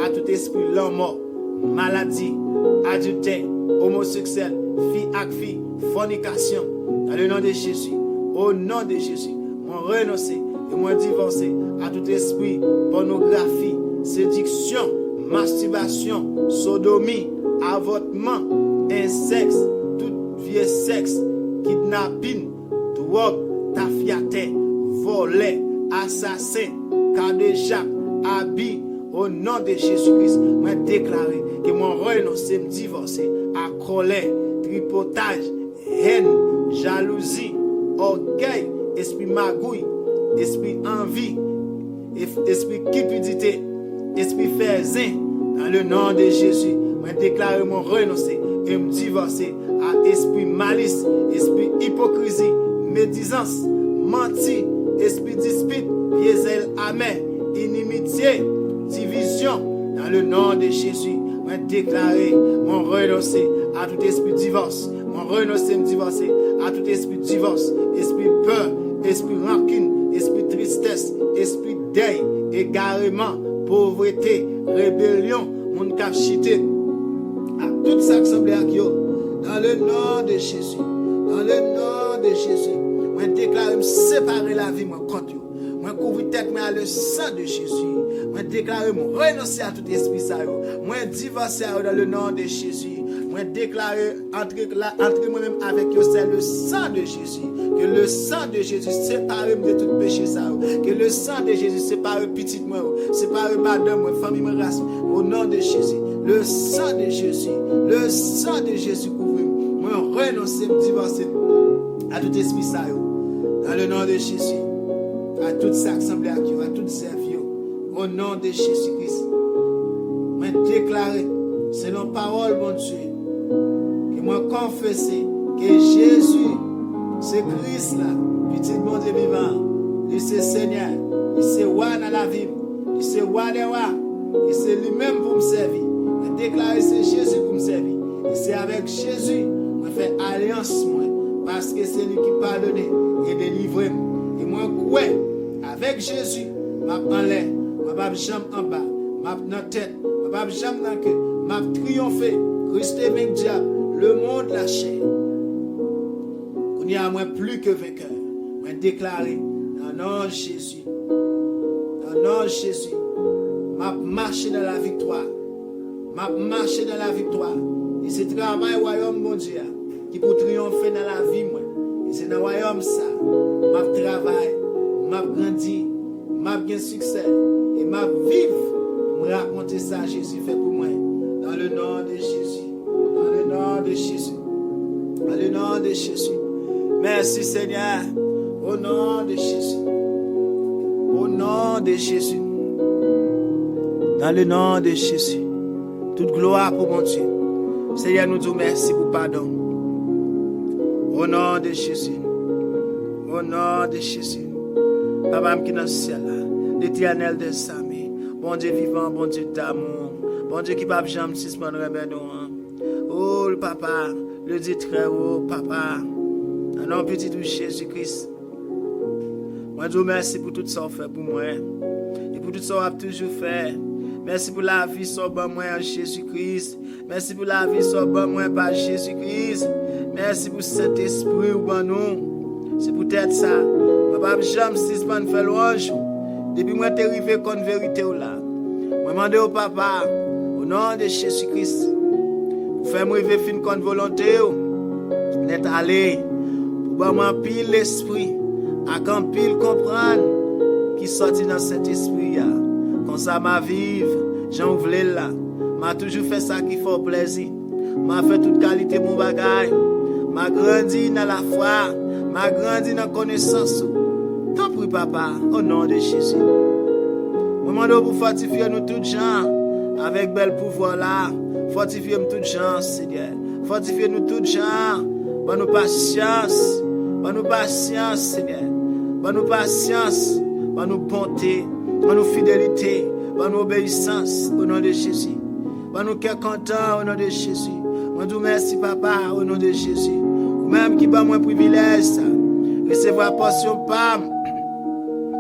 à tout esprit l'amour, maladie, adultère, homosexuel, fille avec fille, fornication. Dans le nom de Jésus, au nom de Jésus, moi renoncer et moi divorcer à tout esprit, pornographie, séduction, masturbation, sodomie, avortement, inceste, tout vieux sexe, kidnapping, drogue, tafiaté, volet, assassin, cadéjac, habit, au nom de Jésus-Christ, moi déclarer que moi renoncer, me divorcer à colère, tripotage, haine, jalousie, orgueil, esprit magouille, esprit envie, esprit cupidité, esprit faisin, dans le nom de Jésus, moi déclare mon renoncer et me divorcer à esprit malice, esprit hypocrisie, médisance, menti, esprit dispute, zèle amer, inimitié, division, dans le nom de Jésus, moi déclarer mon renoncer à tout esprit divorce, mon renoncer me divorcer à tout esprit divorce, esprit peur, esprit rancune, esprit tristesse, esprit deuil, égarement, pauvreté, rébellion, mon capacité, à tout ça qui semble à Dieu, dans le nom de Jésus, dans le nom de Jésus, moi déclare me séparer la vie moi contre vous. Moi couvrir tête moi le sang de Jésus. Moi déclarer moi renoncer à tout esprit ça yo. Moi divorcer dans le nom de Jésus. Moi déclarer entre moi-même avec vous c'est le sang de Jésus. Que le sang de Jésus sépare de tout péché ça yo. Que le sang de Jésus sépare petite moi, sépare madame moi, famille moi race au nom de Jésus. Le sang de Jésus, le sang de Jésus couvre. Moi renoncer me divorcer à tout esprit ça yo. Dans le nom de Jésus. À tout ça qui semble à Dieu, à tout servir, Au nom de Jésus-Christ. Moi déclarer, selon parole, bon Dieu, que moi confesser que Jésus, c'est Christ là, petit bon Dieu vivant, il c'est Seigneur, il c'est roi dans la vie, il c'est roi des rois, et c'est lui-même pour me servir. Je déclare c'est Jésus pour me servir. Et c'est avec Jésus que je fais alliance, moi, parce que c'est lui qui pardonne et délivre. Et moi, quoi, avec Jésus, je en l'air, je ne vais jamais en bas, je vais dans tête, je ne vais jamais dans le cœur, je vais triompher, Christ est avec diable, le monde, la chair. Il y a moins plus que vainqueur. Je déclare, dans le nom de Jésus, dans le nom de Jésus, je marche dans la victoire. Je marche dans la victoire. Et c'est le travail royaume mon Dieu qui peut triompher dans la vie. Moi. Et c'est dans le royaume ça. Je travaille, je grandis, je gagne succès. Et je vivre pour me raconter ça Jésus fait pour moi. Dans le nom de Jésus. Dans le nom de Jésus. Dans le nom de Jésus. Merci Seigneur. Au nom de Jésus. Au nom de Jésus. Dans le nom de Jésus. Toute gloire pour mon Dieu. Seigneur, nous disons merci pour pardon. Au nom de Jésus. Au nom de Jésus. Papa qui est dans le ciel, l'éternel des armées. Bon Dieu vivant, bon Dieu d'amour. Bon Dieu qui ne peut jamais suspendre nous. Oh, le papa, le dit très haut, papa. Un nom petit de Jésus-Christ. Moi, je vous remercie pour tout ça que vous faites pour moi. Et pour tout ça que vous avez toujours fait. Merci pour la vie sur moi en Jésus-Christ. Merci pour la vie sur moi par Jésus-Christ. Merci pour cet esprit ou bon nous. C'est peut-être ça. Papa, j'aime si je ne fais louange. Depuis que je suis arrivé contre la vérité là. Je demande au papa, au nom de Jésus-Christ, pour faire moi arriver fin contre volonté. D'être allé. Pour moi pile l'esprit. À quand pile comprendre qui sortit dans cet esprit là. Comme ça m'a vivre, j'en voulais là. M'a toujours fait ça qui fait plaisir. M'a fait toute qualité mon bagage. M'a grandi dans la foi. M'a grandi dans la connaissance. Tant pis papa, au nom de Jésus. Je demande pour fortifier nous tous gens. Avec bel pouvoir là. Fortifier nous tous gens, Seigneur. Fortifier nous tous gens. Bonne nous patience. Bonne nous patience, Seigneur. Bonne nous patience. Bonne nous bonté. Bonne nous fidélité, bonne nous obéissance au nom de Jésus. Bonne nous cœur content au nom de Jésus. Moi nous merci papa au nom de Jésus. Ou même qui bat moins privilège recevoir portion pam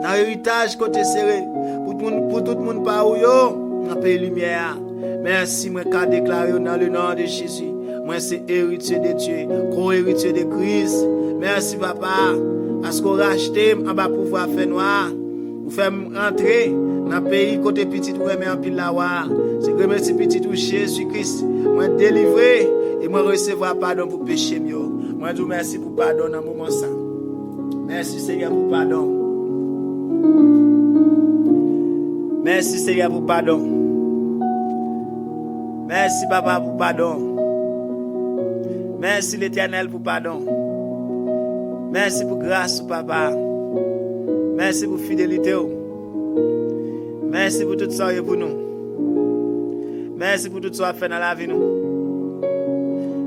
dans l'héritage côté serré pour tout le monde par où yo dans pays lumière. Merci moi qu'a déclaré dans le nom de Jésus. Moi c'est héritier de Dieu, co-héritier de Christ. Merci papa parce qu'on racheté en bas pouvoir faire noir. Vous faites entrer dans le pays côté petit ou remet en pile la war. C'est que merci petit ou Jésus-Christ. Moi délivré et moi recevoir pardon pour péché mieux. Moi je vous remercie pour pardon dans le moment ça. Merci Seigneur pour pardon. Merci Seigneur pour pardon. Merci Papa pour pardon. Merci l'Éternel pour pardon. Merci pour grâce Papa. Merci pour fidélité. Merci pour tout ça pour nous. Merci pour tout ça fait dans la vie nous.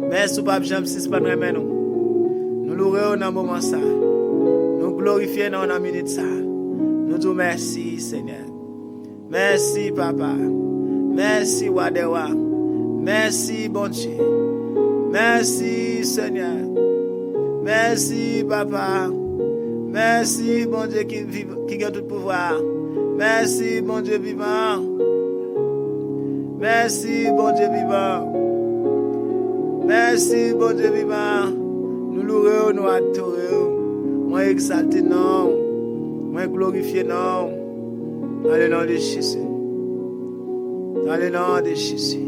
Merci Papa Jean si pas nous. Nous louons dans le moment ça. Nous glorifions dans la minute ça. Nous disons merci Seigneur. Merci Papa. Merci Wadewa. Merci bon Dieu. Merci Seigneur. Merci Papa. Merci, bon Dieu, qui a tout pouvoir. Merci, bon Dieu vivant. Merci, bon Dieu vivant. Merci, bon Dieu vivant. Nous louons, nous adorons. Moi, exalter non. Moi, glorifier non. Dans le nom de Jésus. Dans le nom de Jésus.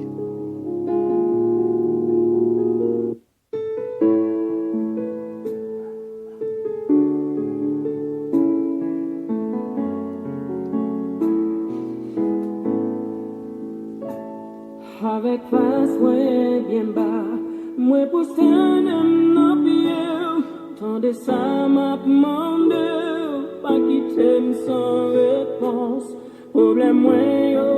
Avec face ouais bien bas, moi pour ça n'aime pied, tant de ça m'a demandé, pas quitter sans réponse, Problème moi yo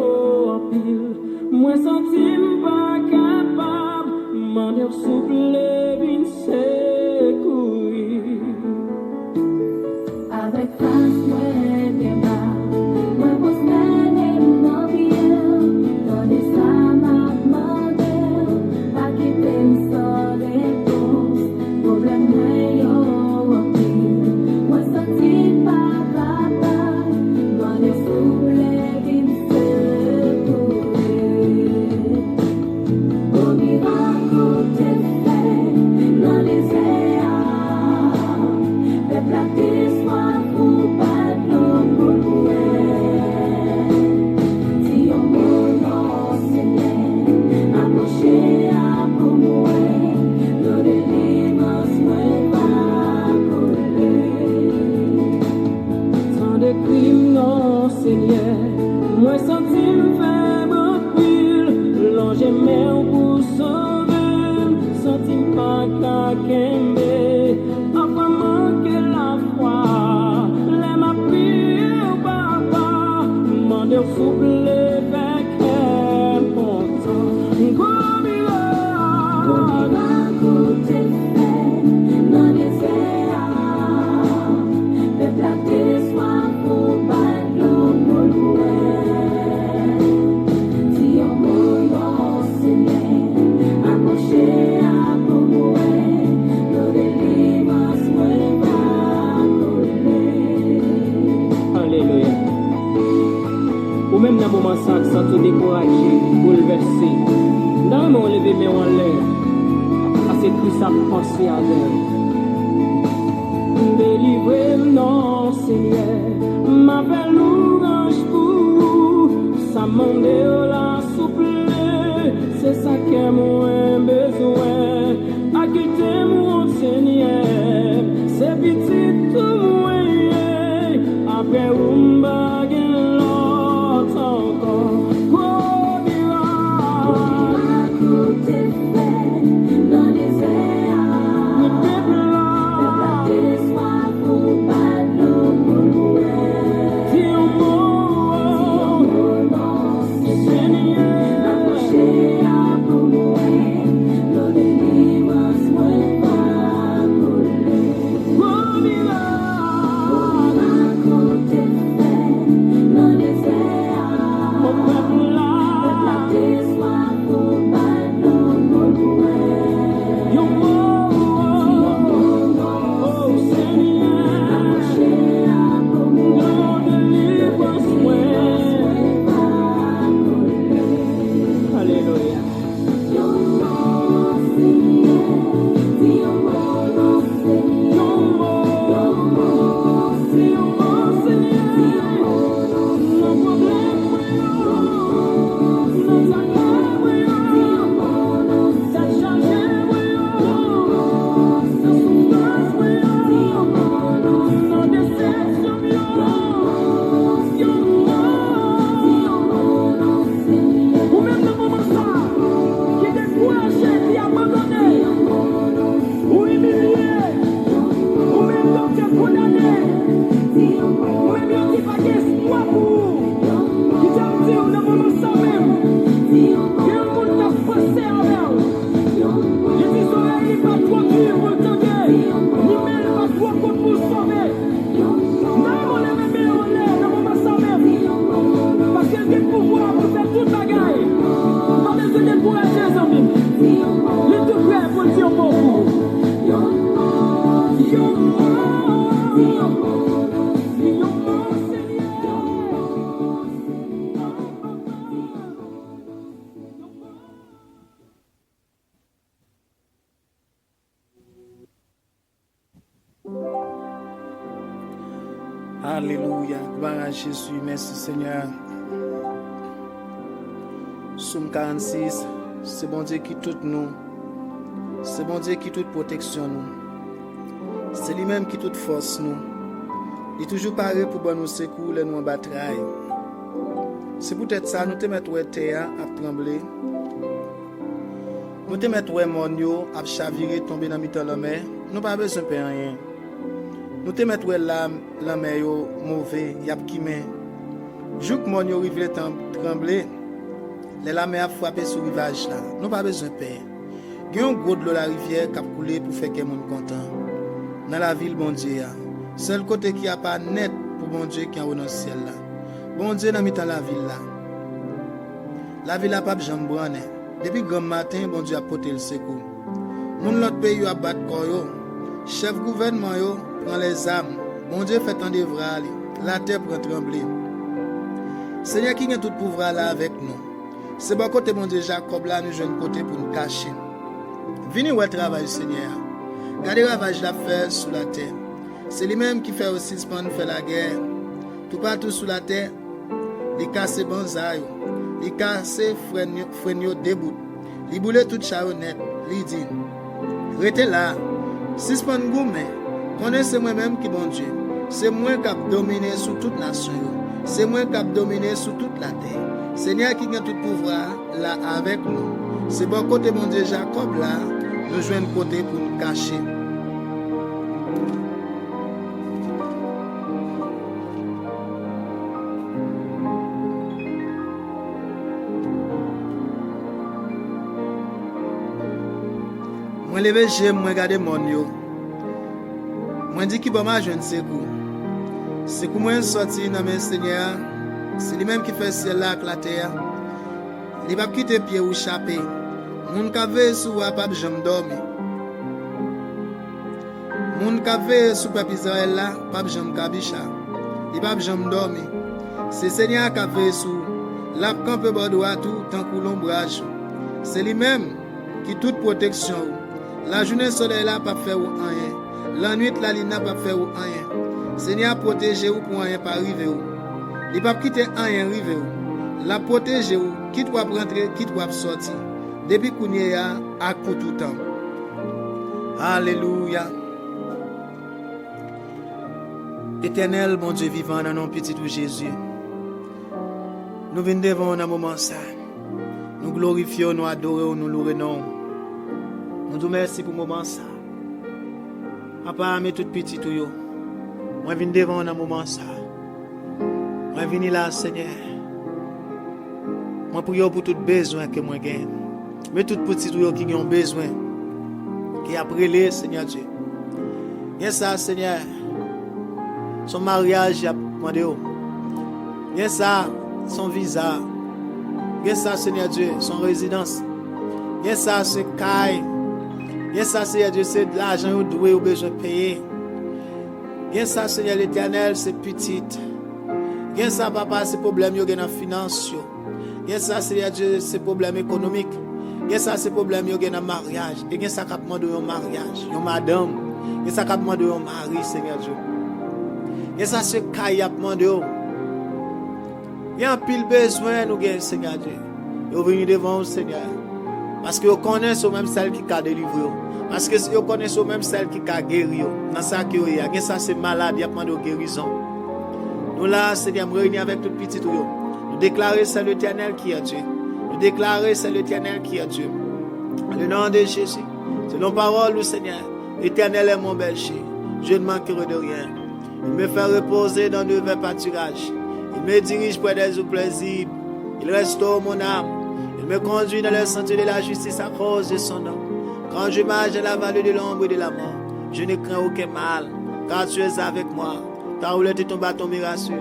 en pile, moi senti pas capable, m'en dire souple vin secourir. Avec face moi bien bas, moi pose mener mon pied, dans les samas modèle, pas quitter sans réponse. Problème moi yo en pile, moi senti pas capable, m'en dire souple vin secourir. Au miracle t'es fait dans les airs, peuple à tes soins pour battre le monde. Si on m'en Seigneur, approchez à pour moi, nos délivrances me va couler. Tant de crimes non Seigneur, moi senti me faible pile, l'ange mère pour sauver, senti pas qu'à kembe, enfin manquer la foi, les ma prière papa, m'en dire souple avec important, gros miracle. Miracle t'es fait dans les airs, peuple à tes soins pour battre le monde. Si on m'en Seigneur, approchez à pour moi, nos délivrances me va couler. Alléluia. Ou même dans le moment ça, sans te décourager, bouleversé, dans le moment lever mes en l'air, parce que Christ a pensé à l'heure. Délivrez-moi, non, Seigneur, m'appelle louange pour vous, ça m'en la souple, c'est ça que moi besoin, à quitter mon Seigneur, c'est petit tout moyen, après vous m'baguez l'autre encore, gros miracle, Miracle t'es fait dans les airs, le peuple peuple là, à tes soins pour battre le monde. si on mord, Seigneur, Approchez à pour moi, nos délivrances me va couler. gros miracle, Miracle t'es fait dans les airs, mon peuple peuple là, à tes soins pour battre le monde. yo mord, oh Seigneur, Approchez à pour moi, nos délivrances, délivrances me va couler. alléluia. Ou même dans le moment ça, qui est découragé, qui est abandonné, ou humilié, ou même donc qui est condamné, ou même qui n'a pas d'espoir pour vous, qui t'a dit dans le moment ça même, qu'il y a un monde qui a passé avec vous. Il dit soleil n'est pas trop dur pour le tenter, ni mer n'est pas trop court pour le sauver. Non, on est même en l'air dans le moment ça même, parce qu'il y a des pouvoirs pour faire toute bagaille. Pas besoin de décourager les amis. Il est tout prêt pour le dire pour vous. Alléluia. Gloire à Jésus. Merci Seigneur. Somme 46. C'est bon Dieu qui tout nous. C'est bon Dieu qui toute protection nous. C'est lui-même qui toute force nous. Il est toujours paré pour bon nous secours et nous en bataille. C'est peut-être ça, nous te mettons terre à trembler. Nous te mettons mon à chavirer, tomber dans le la mer. Nous pas besoin de rien. Nous te mettons la mer mauvais, y a qui met. Jouk mon yo rive trembler. La mer a frappé sur rivage là. Nous pas besoin de paix. Gen un gros de l'eau la rivière qui a coulé pour faire que monde content. Dans la ville bon Dieu. Seul côté qui a pas net pour bon Dieu qui est dans le ciel là. Bon Dieu dans mitan la ville là. La ville a pas jambe branné. Depuis grand matin bon Dieu a porté le secours. Moun l'autre pays a battre corps yo. Chef gouvernement yo prend les armes. Bon Dieu fait tant d'œuvre la terre prend trembler. Seigneur qui a tout pouvoir là avec nous. C'est bon côté bon Dieu Jacob là nous jeune côté pour nous cacher. Venez voir travail Seigneur. Gardez ravage la faire sous la terre. C'est lui-même qui fait aussi suspendre faire la guerre. Tout partout sous la terre, il casse bonsaï, il casse frein debout. Il boule toute charonnette, il dit restez là. Suspendre gourmet. Connaissez moi-même qui bon Dieu. C'est moi qui a dominé sur toute nation. C'est moi qui a dominé sur toute la terre. Seigneur qui a tout pouvoir là avec nous. C'est bon côté mon Dieu Jacob là, nous joignons côté pour nous cacher. Moi lever j'aime moi regarder mon yo. Moi dit qui bon ma jeune secours. C'est que moi sorti dans mes Seigneur. C'est lui-même qui fait ciel là avec la terre. Il va quitter pied ou chapé. Moun ka ve sou wa pa jam dormi. Moun ka ve sou peuple Israël là, pa jam kabicha. Il pa jam dormi. C'est Seigneur qui ve sou la campe bordeaux tout tant que l'ombrage. C'est lui-même qui toute protection. La journée soleil là pas faire ou rien. La nuit la lune pas faire ou rien. Seigneur protéger ou pour rien pas arriver ou. Il pas quitter rien arriver ou. La protéger ou qui doit rentrer, qui doit sortir. Depuis qu'on y a pour tout temps. Alléluia. Éternel, mon Dieu vivant dans nos petits tout Jésus. Nous venons devant un moment ça. Nous glorifions, nous adorons, nous louons. Nous te merci pour le moment ça. Papa, mais tout petit tout yo. Moi viens devant un moment ça. Moi viens là, Seigneur. Moi prie pour tout besoin que moi gagne. Mais tout petit tout yo qui ont besoin. Qui a brûlé, Seigneur Dieu. Yes ça, Seigneur. Son mariage a demandé. Yes ça, son visa. Yes ça, Seigneur Dieu, son résidence. Yes ça, c'est caille. Yes ça, Seigneur Dieu, c'est de l'argent ou doué ou besoin de payer. Yes ça, Seigneur l'Éternel, c'est petite. Yes ça, papa, c'est problème yo dans la finance. Yes ça, Seigneur Dieu, c'est problème économique. Yes ça, c'est problème yo dans mariage. Et yes ça, cap demande un mariage, une madame. Yes ça, cap demande un mari, Seigneur Dieu. Yes ça, c'est caille a demandé. Il y a un pile besoin nous gagne, Seigneur Dieu. Vous venez devant vous, Seigneur. Parce que vous connaissez même celle qui a délivré. Parce que vous connaissez même celle qui a guéri. Dans ça qui y a, ça c'est malade, il y a demandé guérison. Nous là, Seigneur, nous réunissons avec tout petit tout. Nous déclarons c'est l'Éternel qui est Dieu. Nous déclarons c'est l'Éternel qui est Dieu. Le nom de Jésus. Selon parole, Seigneur, l'Éternel est mon berger. Je ne manquerai de rien. Il me fait reposer dans de verts pâturages. Il me dirige près des eaux plaisibles. Il restaure mon âme. Il me conduit dans le sentier de la justice à cause de son nom. Quand je marche dans la vallée de l'ombre et de la mort, je ne crains aucun mal, car tu es avec moi. Ta houlette et ton bâton me rassurent.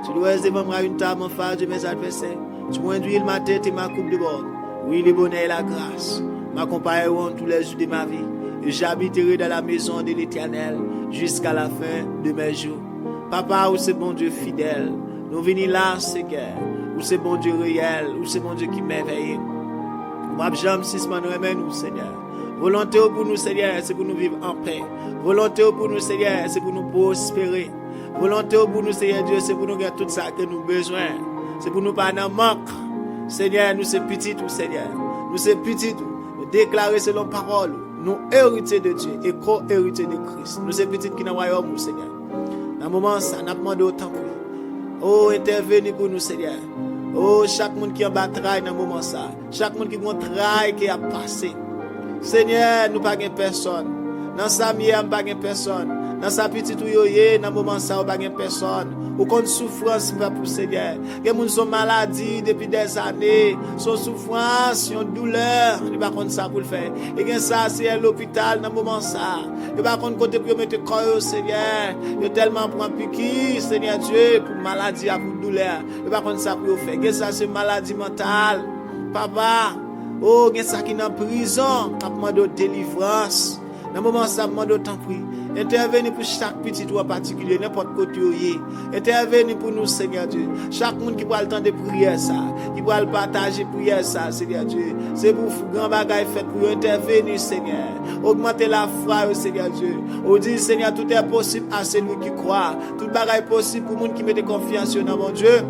Tu dois devant moi une table en face de mes adversaires. Tu m'induis ma tête et ma coupe de bord. Oui, le bonheur et la grâce m'accompagneront tous les jours de ma vie. Et j'habiterai dans la maison de l'Éternel jusqu'à la fin de mes jours. Papa, où c'est bon Dieu fidèle. Nous venons là, Seigneur, où c'est bon Dieu réel, où c'est bon Dieu qui m'éveille. Nous jamais suspendre nous, Seigneur. Volonté pour nous, Seigneur, c'est pour nous vivre en paix. Volonté pour nous, Seigneur, c'est pour nous prospérer. Volonté pour nous, Seigneur Dieu, c'est pour nous gagner tout ça que nous avons besoin. C'est pour nous pas en manque. Seigneur, nous sommes petits tout, Seigneur. Nous sommes petits tout. Nous déclarer selon parole. Nous héritiers de Dieu et co-héritiers de Christ. Nous sommes petits qui dans le royaume, Seigneur. Dans le moment ça, nous demandé autant pour nous. Oh, intervenez pour nous, Seigneur. Oh, chaque monde qui a bataille dans le moment ça. Chaque monde qui a un travail qui a passé. Seigneur, nous pas personne. Dans sa mienne, pas de personne. Dans sa petite ouyoye, dans le moment ça, pas de personne. Ou qu'on souffrance, pour Seigneur. Que moun son maladie depuis des années, son souffrance, son douleur, il va contre ça pour le faire. Et que ça, c'est l'hôpital dans le moment ça. Il va contre côté pour mettre corps au Seigneur. Il tellement prend piqûre, Seigneur Dieu, pour maladie, pour douleur. Il va contre ça pour le faire. Que ça, c'est maladie mentale. Papa, oh, il y a ça qui est en prison, qui a demandé délivrance. Dans le moment ça, demande autant prix. Intervenez pour chaque petit ou en particulier, n'importe côté où il est. Intervenez pour nous, Seigneur Dieu. Chaque monde qui prend le temps de prier ça, qui prend le partager prière ça, Seigneur Dieu. C'est pour grand bagage fait pour intervenir, Seigneur. Augmenter la foi, Seigneur Dieu. On dit, Seigneur, tout est possible à celui qui croit. Tout bagage est possible pour les gens qui mettent confiance dans mon Dieu.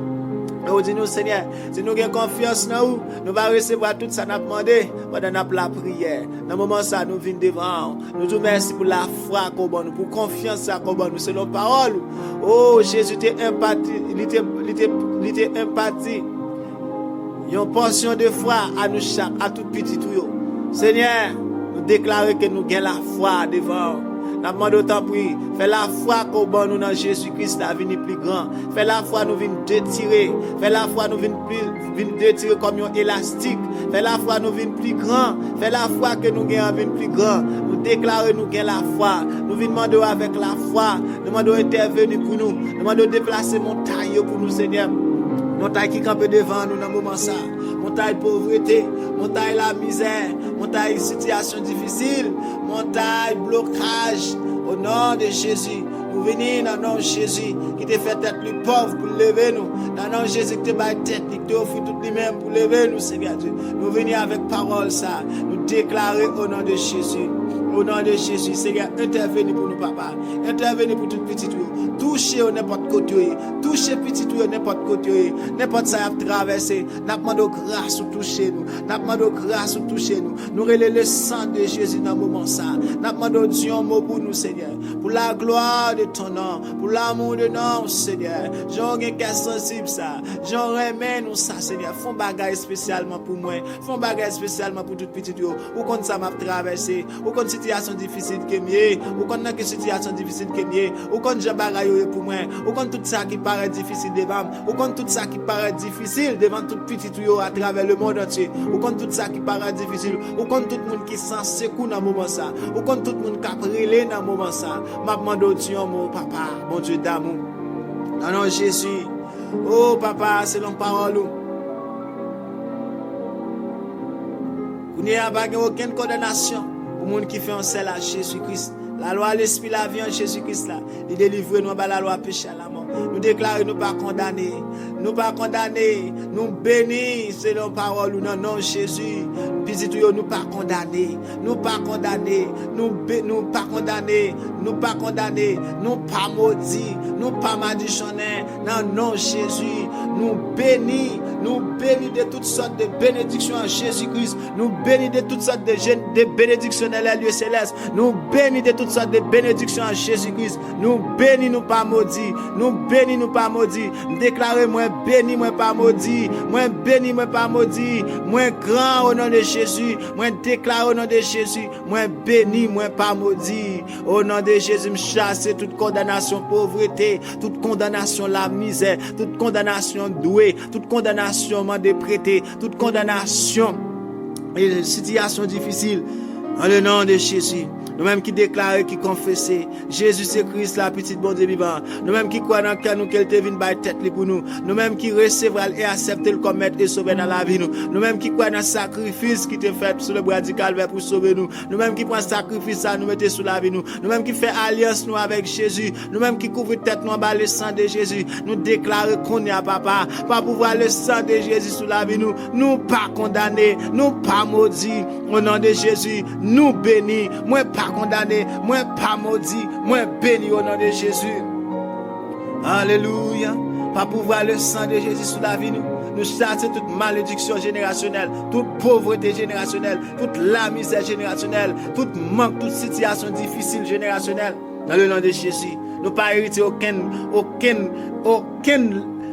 Nous disons, Seigneur, si nous avons confiance dans vous, nous allons recevoir tout ça nous avons demandé pendant la prière. Dans le moment ça, nous venons devant. Nous disons merci pour la foi qu'on donne, pour la confiance qu'on donne, c'est nos paroles. Oh, Jésus t'est empathie, il t'est empathie. Une portion de foi à nous chaque, à tout petit tout. Seigneur, nous déclarons que nous avons la foi devant. Nous demandons autant prix. Fais la foi qu'on bon nous dans Jésus-Christ à venir plus grand. Fais la foi nous venir détirer. Fais la foi nous venir détirer comme un élastique. Fais la foi nous venir plus grand. Fais la foi que nous gagnons venir plus grand. Nous déclarons nous gagnons la foi. Nous venons demander avec la foi. Nous demandons intervenir pour nous. Nous demandons déplacer montagne pour nous, Seigneur. Montagne qui campe devant nous dans le moment ça. Montagne pauvreté, montagne la misère, montagne situation difficile, montagne blocage. Au nom de Jésus, nous venons dans le nom de Jésus qui te fait être plus pauvre pour lever nous. Dans le nom de Jésus qui te bat tête, qui te offre tout lui-même pour lever nous, Seigneur Dieu. Nous venons avec parole ça, nous déclarer au nom de Jésus. Au nom de Jésus, Seigneur, intervenez pour nous, papa. Intervenez pour tout petit tout. Touchez au n'importe côté. Touchez petit tout n'importe côté. N'importe ça a traversé. Nous demandons grâce pour toucher nous. Nous demandons grâce pour toucher nous. Nous relèvons le sang de Jésus dans le moment ça. Nous demandons Dieu un mot pour nous, Seigneur. Pour la gloire de ton nom. Pour l'amour de nom, Seigneur. J'en ai qu'un sensible ça. J'en remets nous ça, Seigneur. Font bagage spécialement pour moi. Font bagage spécialement pour tout petit tout. Ou quand ça m'a traversé. Ou quand situation difficile que mieux, ou quand une situation difficile que mieux, ou quand je bagaille pour moi, ou quand tout ça qui paraît difficile devant, ou quand tout ça qui paraît difficile devant tout petit tuyau à travers le monde entier, ou quand tout ça qui paraît difficile, ou quand tout le monde qui sent secou dans le moment ça, ou quand tout le monde qui a brûlé dans le moment ça, m'a demandé Dieu mon papa, mon Dieu d'amour, dans le nom de Jésus, oh papa, c'est la parole. Vous n'avez pas aucune condamnation. Pour les gens qui font celle à Jésus-Christ. La loi, l'esprit, la vie en Jésus-Christ là. Il délivre nous par la loi péché à la mort. Nous déclarons nous pas condamnés. Nous pas condamnés. Nous bénis selon parole ou non non Jésus. Nous pas condamnés. Nous pas condamnés. Nous pas condamnés. Nous pas condamnés. Nous pas maudits. Nous pas malédictionnés. Non non Jésus. Nous bénis. Nous bénis de toutes sortes de bénédictions en Jésus-Christ. Nous bénis de toutes sortes de bénédictions dans les lieux célestes. Nous bénis de toutes sortes de bénédictions en Jésus-Christ. Nous bénis, nous pas maudits. Nous bénis, nous pas maudits. Déclarez moi béni, moi pas maudit. Moi béni, moi pas maudit. Moi grand au nom de Jésus. Moi déclare au nom de Jésus. Moi béni, moi pas maudit. Au nom de Jésus, me chasse toute condamnation pauvreté, toute condamnation la misère, toute condamnation douée, toute condamnation prêté, toute condamnation et situation difficile. En le nom de Jésus. Nous-mêmes qui déclarons, qui confessons, Jésus c'est Christ, la petite bon Dieu vivant. Nous-mêmes qui croyons dans cœur nous qu'elle te vienne by tête pour nous. Nous-mêmes qui recevons et acceptons comme maître et sauveur dans la vie nous. Nous-mêmes qui croyons dans le sacrifice qui te fait sur le bras du calvaire pour sauver nous. Nous-mêmes qui prenons sacrifice à nous mettre sur la vie nous. Nous-mêmes qui faisons alliance nous avec Jésus. Nous-mêmes qui couvrons tête nous par le sang de Jésus. Nous déclarons qu'on est à papa. Pas pouvoir le sang de Jésus sur la vie nous. Nous pas condamnés. Nous pas maudits. Au nom de Jésus, nous bénis. Moi pas condamné, moi pas maudit, moi béni au nom de Jésus. Alléluia. Pas pouvoir le sang de Jésus sur la vie nous. Nous chassons toute malédiction générationnelle, toute pauvreté générationnelle, toute la misère générationnelle, toute manque, toute situation difficile générationnelle. Dans le nom de Jésus, nous pas hériter aucune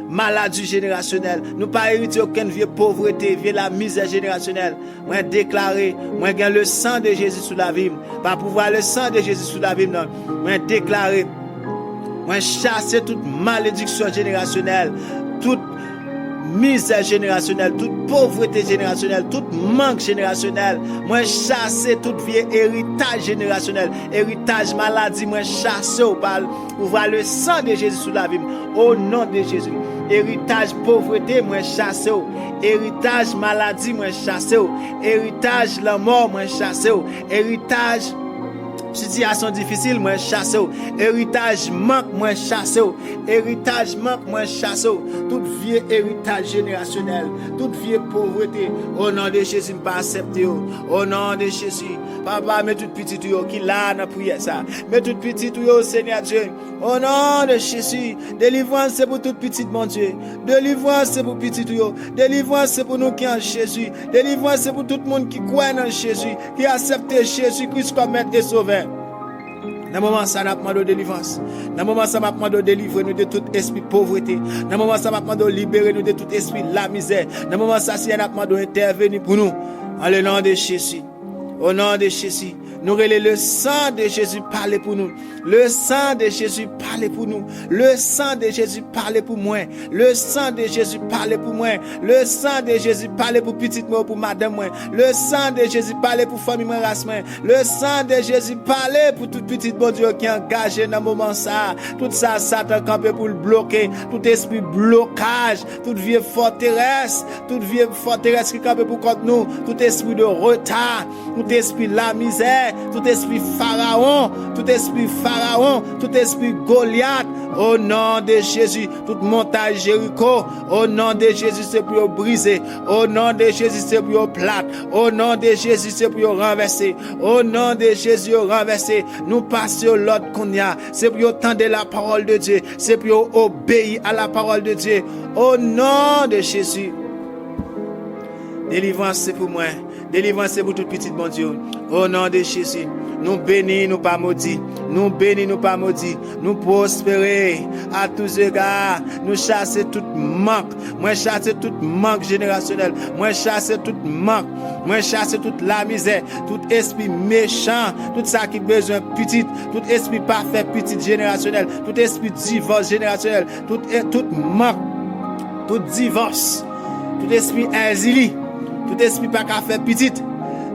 maladie générationnelle. Nous pas hérité aucune vieille pauvreté, vieille la misère générationnelle. Moi déclaré, moi gagne le sang de Jésus sous la vie. Pas pouvoir le sang de Jésus sous la vie non. Moi déclaré, moi chasser toute malédiction générationnelle, toute misère générationnelle, toute pauvreté générationnelle, tout manque générationnel. Moi chasser tout vieux héritage générationnel, héritage maladie, moi chasser au par voir le sang de Jésus sous la vie. Au nom de Jésus. Héritage pauvreté, moi chasser. Héritage maladie, moi chasser. Héritage la mort, moi chasser. Héritage situation difficile, moi chasse. Héritage manque, moi chasse. Héritage manque, moi chasse. Tout vieux héritage générationnel, toute vieille pauvreté, au nom de Jésus, pas accepter. Au nom de Jésus, papa, mets tout petit tout qui là dans prière ça. Mets tout petit tout Seigneur Dieu. Au nom de Jésus, délivrance c'est pour tout petit mon Dieu. Délivrance c'est pour petit tout. Délivrance c'est pour nous qui en Jésus. Délivrance c'est pour tout le monde qui croit en Jésus, qui accepte Jésus-Christ comme maître et sauveur. Dans le moment, ça n'a pas de délivrance. Dans le moment, ça m'a demandé de délivrer nous de tout esprit de pauvreté. Dans le moment, ça m'a demandé de libérer nous de tout esprit de la misère. Dans le moment, ça, c'est un demandé d'intervenir pour nous. En le nom de Jésus. Au nom de Jésus. Nous relais le sang de Jésus parler pour nous. Le sang de Jésus parler pour nous. Le sang de Jésus parler pour moi. Le sang de Jésus parler pour moi. Le sang de Jésus parler pour petite moi, pour madame moi. Le sang de Jésus parler pour famille moi, race moi. Le sang de Jésus parler pour toute petite bon Dieu qui est engagé dans le moment ça. Tout ça, Satan campé pour le bloquer. Tout esprit blocage. Toute vieille forteresse. Toute vieille forteresse qui campé pour contre nous. Tout esprit de retard. Tout esprit de la misère. Tout esprit pharaon, tout esprit Goliath, au nom de Jésus, toute montagne Jéricho, au nom de Jésus, c'est pour briser, au nom de Jésus, c'est pour plate, au nom de Jésus, c'est pour renverser, au nom de Jésus, renverser. Nous passons l'autre qu'on y a, c'est pour entendre la parole de Dieu, c'est pour obéir à la parole de Dieu, au nom de Jésus. Délivrance, c'est pour moi. Délivrance, c'est pour tout petit bon Dieu. Au nom de Jésus. Nous bénis, nous pas maudits. Nous bénis, nous pas maudits. Nous prospérer à tous égards. Nous chasser tout manque. Moi, chasser tout manque générationnel. Moi, chasser tout manque. Moi, chasser toute la misère. Tout esprit méchant. Tout ça qui besoin petit. Tout esprit parfait petit générationnel. Tout esprit divorce générationnel. Tout manque. Tout divorce. Tout esprit exilé. Tout esprit pas qu'à faire petite,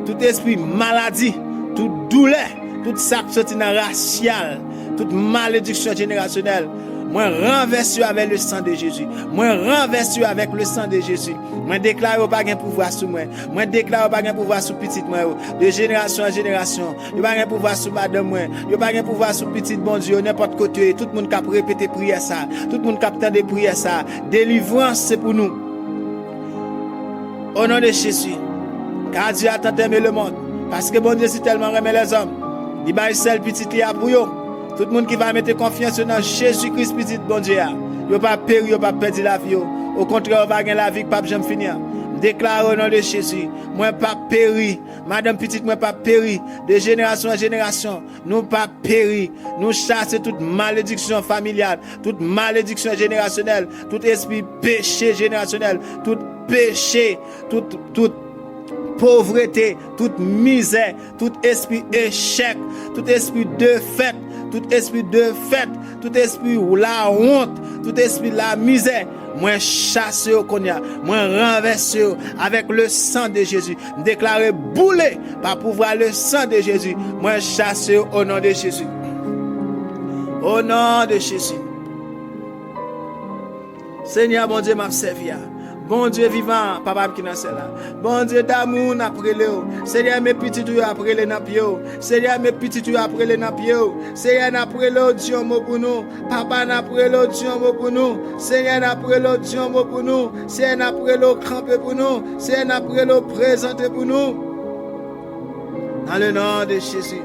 tout esprit maladie, toute douleur, toute ça qui sorti dans racial, toute malédiction générationnelle, moi renverse avec le sang de Jésus. Moi renverse avec le sang de Jésus. Moi déclare pas gain pouvoir sur moi. Moi déclare pas gain pouvoir sur petite moi de génération en génération. Yo pas gain pouvoir sur madame moi. Yo pas gain pouvoir sur petite bon Dieu n'importe côté. Tout le monde cap répéter prière ça. Tout le monde cap tendre prière ça. Délivrance c'est pour nous. Au nom de Jésus, car Dieu a tant aimé le monde, parce que bon Dieu si tellement aimé les hommes, il va seul petit là pour eux. Tout le monde qui va mettre confiance dans Jésus-Christ petit bon Dieu, il va pas périr, il va pas perdre la vie. Au contraire, il va gagner la vie, pas jamais finir. Déclare au nom de Jésus, moi pas péri, madame petite, moi pas péri, de génération en génération, nous pas péri, nous chassons toute malédiction familiale, toute malédiction générationnelle, tout esprit péché générationnel, tout péché, toute pauvreté, toute misère, tout esprit échec, tout esprit de fête, tout esprit la honte, tout esprit la misère. Moi chasse au konya, moi renverse avec le sang de Jésus. Déclaré boulé par pouvoir le sang de Jésus. Moi chasse au nom de Jésus. Au nom de Jésus. Seigneur, bon Dieu, m'a servi. Bon Dieu vivant, papa qui n'a là. Bon Dieu d'amour n'a prélé. Seigneur mes petits tu a prélé na pied. Seigneur mes petits tu a prélé na pied. Seigneur n'a prélé Dieu mo pour nous. Papa n'a prélé Dieu mo pour nous. Seigneur n'a prélé Dieu mo pour nous. Seigneur n'a prélé camper pour nous. Seigneur n'a prélé présenter pour nous. Dans le nom de Jésus.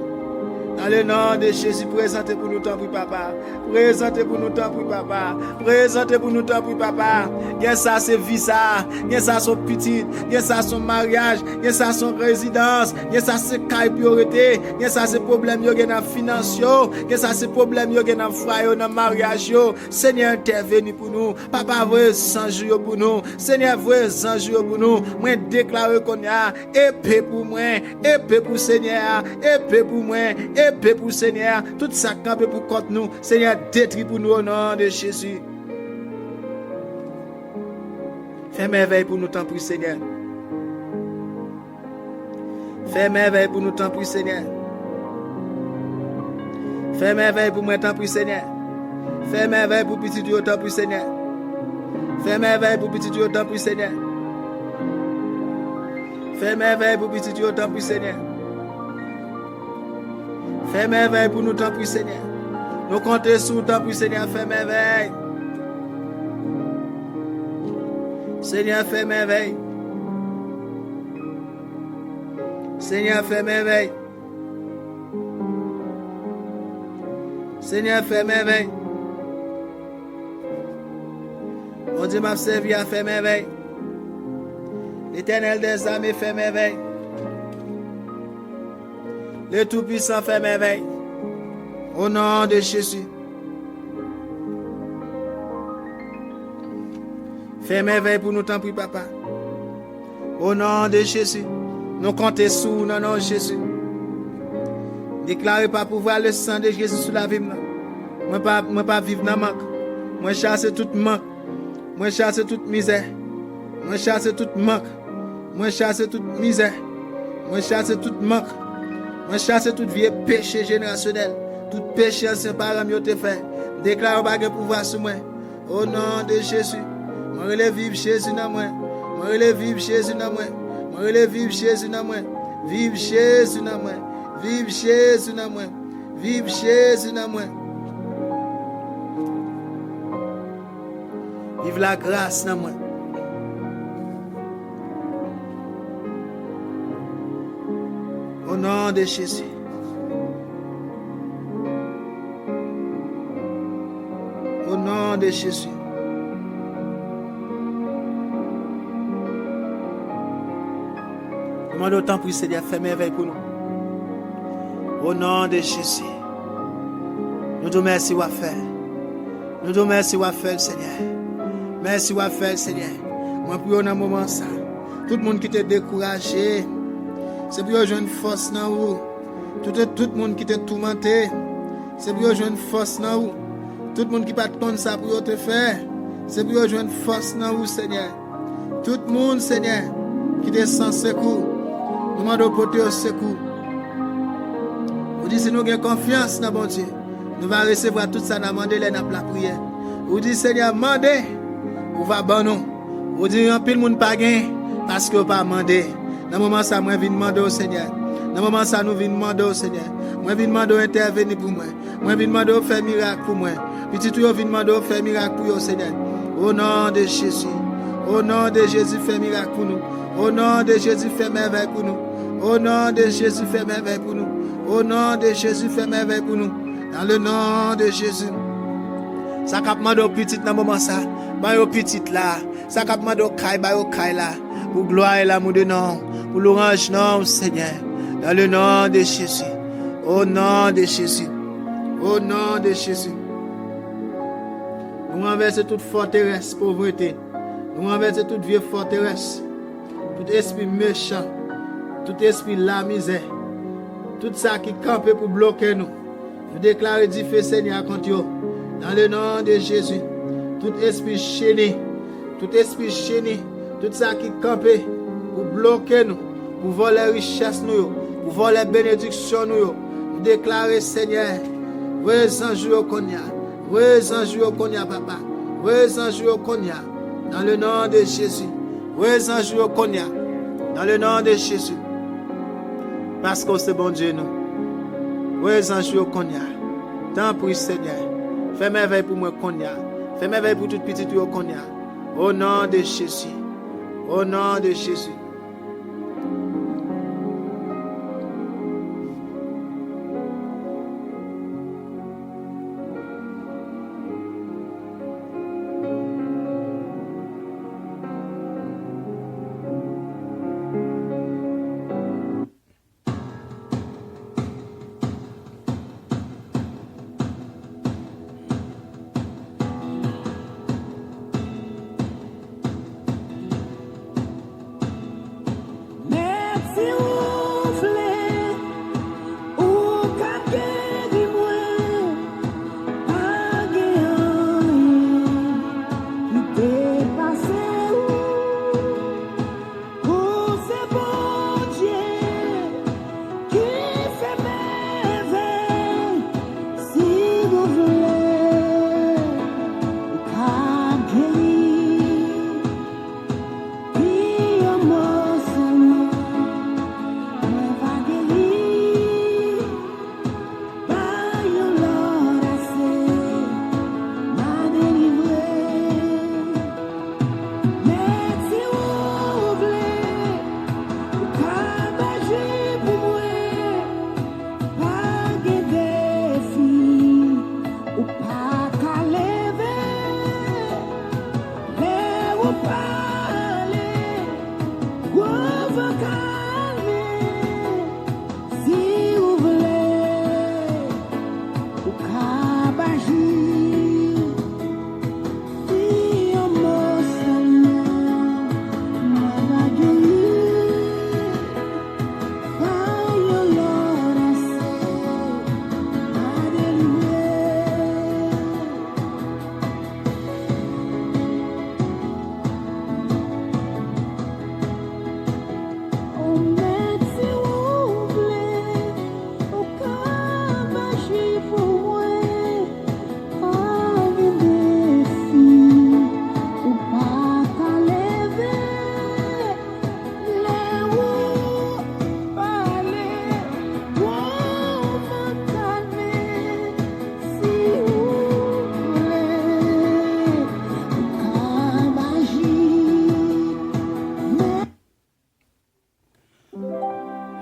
Dans le nom de Jésus, présentez pour nous temps pour papa. Présentez pour nous temps pour papa. Présentez pour nous temps pour papa. Qu'est ça c'est vie ça? Qu'est ça son petit? Qu'est ça son mariage? Qu'est ça son résidence? Qu'est ça c'est caille priorité? Qu'est ça c'est problème yo dans finance yo? Qu'est ça c'est problème yo dans foyer dans mariage yo? Seigneur intervenu pour nous. Papa vrai sanjou yo pour nous. Seigneur vrai sanjou yo pour nous. Moi déclare qu'on y a épée pour moi, épée pour Seigneur, épée pour moi, épée pour Seigneur. Tout ça campé pour contre nous. Seigneur détruit pour nous au nom de Jésus. Fais merveille pour nous tant pour Seigneur. Fais merveille pour nous tant pour Seigneur. Fais merveille pour moi tant pour Seigneur. Fais merveille pour petit Dieu tant pour Seigneur. Fais merveille pour petit Dieu tant pour Seigneur. Fais merveille pour petit Dieu tant pour Seigneur. Fais merveille pour nous tant pour Seigneur. Nous comptons sur tant pour Seigneur. Fais merveille. Seigneur, fais merveille. Seigneur, fais merveille. Seigneur, fais merveille. Mon Dieu m'a servi à faire merveille. L'Éternel des armées fait merveille. Le Tout-Puissant fait merveille. Au nom de Jésus. Fais merveille pour nous, tant pis, papa. Au nom de Jésus. Nous comptons sur nous, nom de Jésus. Déclarez par pouvoir le sang de Jésus sur la vie. Moi pas vivre dans le manque. Moi chasse tout manque. Moi chasse toute misère. Moi chasse tout manque. Moi chasse toute misère. Moi chasse tout manque. Moi chasse tout vieux péché générationnel. Tout péché ancien parents yo te fait. Déclare pas de pouvoir sur moi. Au nom de Jésus. Moi relève vivre Jésus dans moi. Moi relève vivre Jésus dans moi. Moi relève vivre Jésus dans moi. Vive Jésus dans moi. Vive Jésus dans moi. Vive Jésus dans moi. Vive la grâce dans moi. Au nom de Jésus. Au nom de Jésus. Demande autant pour Seigneur, fais merveille pour nous. Au nom de Jésus. Nous te remercions à faire. Nous te remercions à faire, Seigneur. Merci à faire, Seigneur. Moi, pour un moment, ça. Tout le monde qui t'a découragé, c'est pour jouer une force dans vous. Tout le monde qui t'a tourmenté, c'est pour jouer une force dans vous. Tout le monde qui pas de ça pour te faire, c'est pour jouer une force dans vous, Seigneur. Tout le monde, Seigneur, qui est sans secours, nous demandons pour te secours. Vous dites, si nous avons confiance dans bon Dieu, nous allons recevoir tout ça dans la prière. Vous dites, Seigneur, demandez, vous va bon nous. Vous dites, un peu de monde pas gain parce que vous pas demandé. Dans le moment ça, moi, je viens demander au Seigneur. Dans le moment ça, nous venons demander au Seigneur. Moi, je viens demander d'intervenir pour moi. Moi, je viens demander de faire miracle pour moi. Petit tout, je viens demander de faire miracle pour vous, Seigneur. Au nom de Jésus. Au nom de Jésus, fais miracle pour nous. Au nom de Jésus, fais merveille pour nous. Au nom de Jésus, fais merveille pour nous. Au nom de Jésus, fais merveille pour nous. Dans le nom de Jésus. Ça cap mando petit dans moment ça. Ba yo petit là. Ça cap mando kai ba yo kai là. Pour gloire et l'amour de nom. Pour l'orange nom, Seigneur. Dans le nom de Jésus. Au nom de Jésus. Au nom de Jésus. Nous renversons toute forteresse, pauvreté. Nous renversons toute vieille forteresse. Tout esprit méchant. Tout esprit la misère. Tout ça qui campe pour bloquer nous. Nous déclarons du feu, Seigneur, contre eux. Dans le nom de Jésus. Tout esprit chaîné. Tout esprit chaîné. Tout ça qui campe pour bloquer nous. Pour voler les richesses nous. Pour voler les bénédictions nous. Nous déclarons, Seigneur. Resanjou au Konya. Resanjou au Konya, papa. Resanjou au Konya. Dans le nom de Jésus. Resanjou au Konya. Dans le nom de Jésus. Parce que c'est bon Dieu, nous. Resanjou au Konya. Tant pour Seigneur. Fais merveille pour moi, Konya. Fais merveille pour toute petite au Konya. Au nom de Jésus. Au nom de Jésus.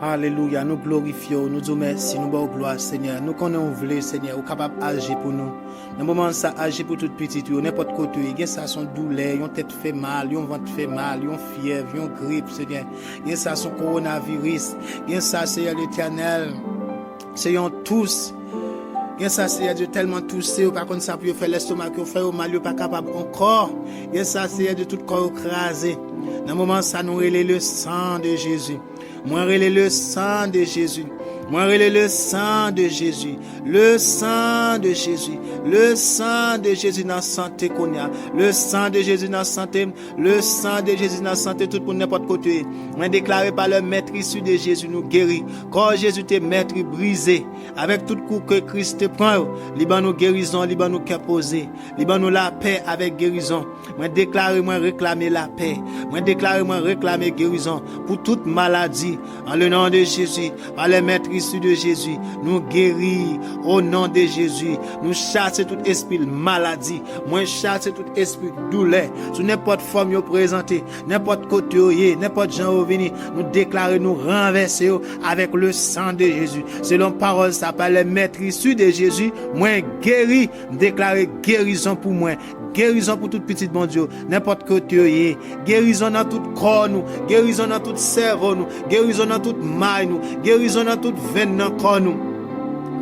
Alléluia, nous glorifions, nous disons merci, nous donnons gloire, Seigneur. Nous connaissons voulu, Seigneur, ou capable d'agir pour nous. Dans le moment ça agir pour toute petite, n'importe côté, il y a ça son douleur, une tête fait mal, un ventre fait mal, une fièvre, une grippe, Seigneur. Il y a ça son coronavirus, il y a ça, Seigneur l'Éternel. Seigneur tous. Il y a ça, Seigneur Dieu, tellement toussé, ou par contre ça peut faire l'estomac, ou faire au mal, ou pas capable encore. Il y a ça, Seigneur Dieu, tout corps écrasé. Dans le moment ça nous relève le sang de Jésus. Moi relève le sang de Jésus. Moi relève le sang de Jésus. Le sang de Jésus. Le sang de Jésus dans la santé qu'on a. Le sang de Jésus dans la santé. Le sang de Jésus dans la santé tout pour n'importe côté. Moi déclaré par le maître issu de Jésus nous guérit. Quand Jésus t'est maître brisé. Avec tout coup que Christ te prend. Liban nous guérison. Liban nous qu'à poser. Liban nous la paix avec guérison. Moi déclaré, moi réclamer la paix. Moi déclaré, moi réclamer guérison. Pour toute maladie. En le nom de Jésus. Par le maître issu de Jésus, nous guéris au nom de Jésus. Nous chassons tout esprit de maladie. Moi chasse tout esprit de douleur. Sous n'importe forme vous présentez, n'importe côté, n'importe gens vous venez, nous déclarer, nous renverser avec le sang de Jésus. Selon parole, ça parle le maître issu de Jésus. Moi guéri, déclarer guérison pour moi. Guérison pour toute petite bon Dieu, n'importe côté, guérison dans tout corps nous, guérison dans tout cerveau nous, guérison dans toute maille nous, guérison dans toute veine dans corps nous.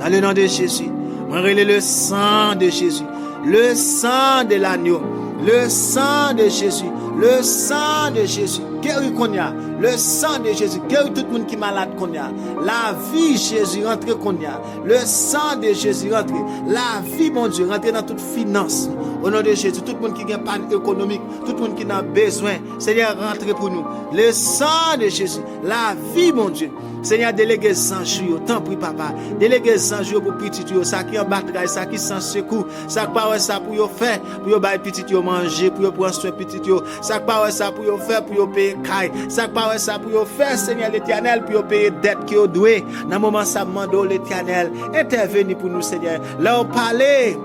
Dans le nom de Jésus, on relève le sang de Jésus, le sang de l'agneau, le sang de Jésus, le sang de Jésus. Guéris qu'on y a, le sang de Jésus, guéris tout le monde qui est malade qu'on y a, la vie Jésus rentre qu'on y a, le sang de Jésus rentre, la vie mon Dieu rentre dans toute finance, au nom de Jésus, tout le monde qui a un panne économique, tout le monde qui a besoin, Seigneur rentre pour nous, le sang de Jésus, la vie mon Dieu, Seigneur délégué sans jour, tant pis papa, délégué sans jour pour petit yo, ça qui en bataille, ça qui sans secours, ça pas ouais ça pour yo faire, pour yo bailler petit yo manger, pour yo prendre soin petit yo, ça pas ouais ça pour yo faire, pour yo payer caille, ça pas ouais ça pour yo faire Seigneur l'Éternel, pour yo payer dette qui yo doué. Dans moment ça demande l'Éternel, intervenir pour nous Seigneur. Là on parler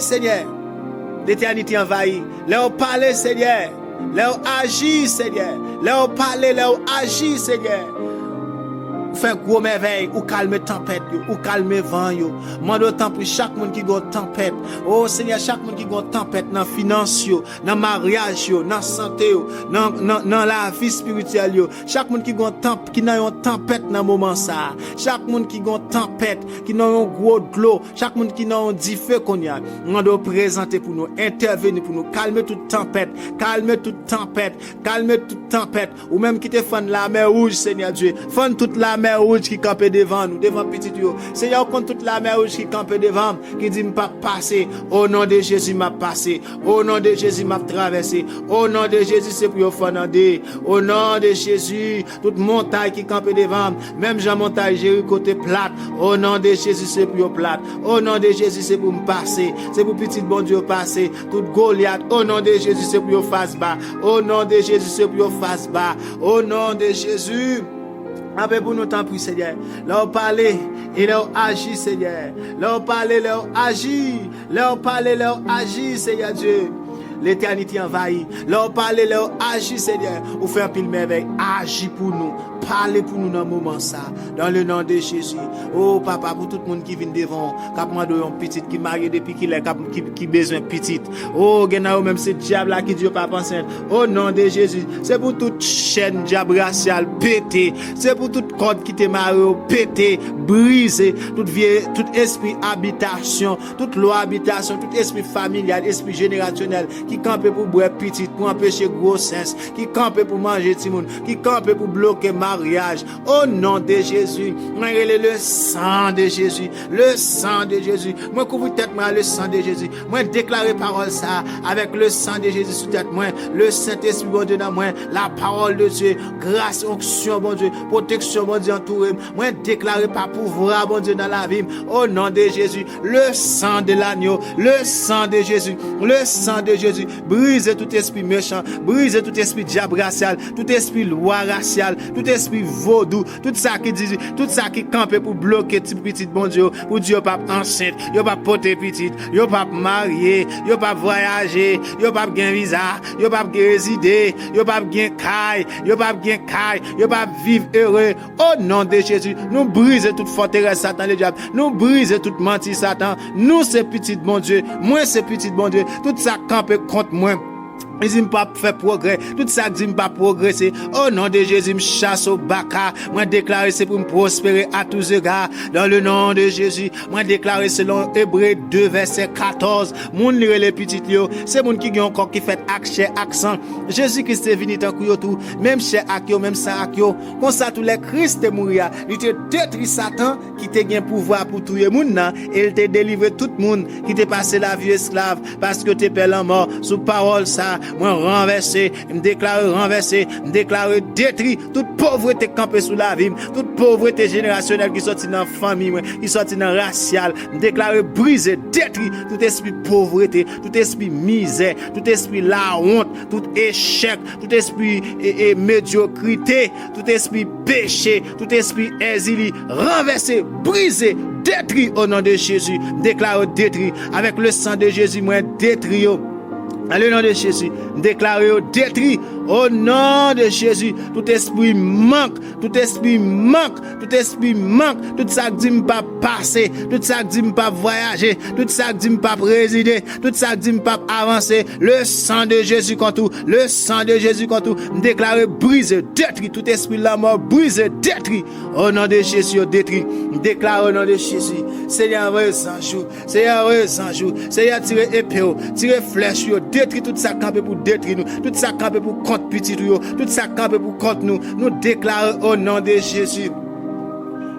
Seigneur. L'éternité envahit. Là on parler Seigneur. Là on agit Seigneur. Là on parler, là on agit Seigneur. Faire gros merveille, ou calmer tempête, ou calmer vent yo. Mando temps pour chaque monde qui gon tempête. Oh Seigneur, chaque monde qui gon tempête dans finance yo, dans mariage yo, dans santé yo, dans la vie spirituelle yo. Chaque monde qui gon tempête, qui n'a une tempête dans moment ça. Chaque monde qui gon tempête, qui n'a un gros de l'eau, chaque monde qui n'a un diffé qu'on y a. Mando présenter pour nous, intervenir pour nous, calmer toute tempête, calmer toute tempête, calmer toute tempête, ou même qui te fend la mer rouge Seigneur Dieu, fend toute la mer mer rouge qui campe devant nous, devant petit yo. Seigneur, contre toute la mer rouge qui campe devant, qui dit m'pas passer. Au nom de Jésus, m'a passé. Au nom de Jésus, m'a traversé. Au nom de Jésus, c'est pour yo fanander. Au nom de Jésus, toute montagne qui campe devant, même Jean montagne Jéricho te plate. Au nom de Jésus, c'est pour yo plate. Au nom de Jésus, c'est pour me passer. C'est pour petit bon Dieu passer. Toute Goliath, au nom de Jésus, c'est pour yo face bas. Au nom de Jésus, c'est pour yo face bas. Au nom de Jésus. Après pour nous temps pris, Seigneur. Leur parler et leur agir, Seigneur. Leur parler, leur agir. Leur parler, leur agir, Seigneur Dieu. L'éternité envahit. Leur parler, leur agir, Seigneur. Ou faire un pile merveille. Agis pour nous. Parlez pour nous dans le moment ça. Dans le nom de Jésus. Oh, papa, pour tout le monde qui vient devant. Cap moi un petit qui marié depuis qu'il est qui besoin petit. Oh, gena même ce diable là qui dit pas penser. Au nom de Jésus. C'est pour toute chaîne diable raciale pété. C'est pour toute corde qui te marié pété, brisé. Tout esprit habitation, toute loi habitation, tout esprit familial, esprit générationnel qui campe pour boire petit, pour empêcher grossesse, qui campe pour manger tout le monde, qui campe pour bloquer mariage. Au nom de Jésus, moi le sang de Jésus, le sang de Jésus. Moi couvre tête moi le sang de Jésus. Moi déclarer parole ça avec le sang de Jésus sous tête moi, le Saint-Esprit bon Dieu dans moi, la parole de Dieu, grâce, onction bon Dieu, protection bon Dieu entouré. Moi déclarer par pouvoir bon Dieu dans la vie. Au nom de Jésus, le sang de l'agneau, le sang de Jésus, le sang de Jésus. Brise tout esprit méchant, brise tout esprit diable racial, tout esprit loi raciale, tout esprit vaudou, tout ça qui dit, tout ça qui campe pour bloquer petit bon Dieu, pour Dieu pas enceinte, yo pas porter petite, yo pas marié, yo pas voyager, yo pas gain visa, yo pas résider, yo pas gain caille, yo pas gain caille, yo pas vivre heureux. Au nom de Jésus, nous brise toute forteresse Satan le diable, nous brise toute menti Satan, nous c'est petit bon Dieu, moi c'est petit bon Dieu, tout ça campe contre moi. Ils n'ont pas fait progrès. Tout ça dit pas progresser. Au nom de Jésus, me chasse au baka. Moi déclare c'est pour me prospérer à tous égards. Dans le nom de Jésus, moi déclare selon Hébreux 2 verset 14. Moun lire les petits lios. C'est moun qui ont encore qui fait accent. Jésus-Christ est venu tant que tout. Même cher akio, même ça akio. Comme ça tous les Christ est mourir. Il te détruit Satan qui te gain pouvoir pour tuer moun nan. Et il te délivre tout monde qui te passé la vie esclave parce que te pèle en mort sous parole ça. Moi renversé, me déclare détruit toute pauvreté campée sous la vie, toute pauvreté générationnelle qui sorti dans famille, qui sorti dans racial, me déclare brisé, détruit tout esprit pauvreté, tout esprit misère, tout esprit la honte, tout échec, tout esprit médiocrité, tout esprit péché, tout esprit exil, renversé, brisé, détruit au nom de Jésus, déclare détruit avec le sang de Jésus, moi détruit. Dans le nom de Jésus, déclaré au détruit. Au nom de Jésus, tout esprit manque, tout esprit manque, tout esprit manque, tout ça que dit pas passer, tout ça que dit pas voyager, tout ça que dit pas présider, tout ça que dit pas avancer. Le sang de Jésus contre tout, le sang de Jésus contre tout, déclaré brisé, détruit, tout esprit la mort brisé, détruit. Au nom de Jésus, détruit. Déclare au nom de Jésus. Seigneur, sans jour, Seigneur, sans jour, Seigneur, tirez épée, tirez flèche, détruit tout ça campé pour détruire nous, tout ça campé pour contre petit tout ça campé pour contre nous. Nous déclarons au nom de Jésus.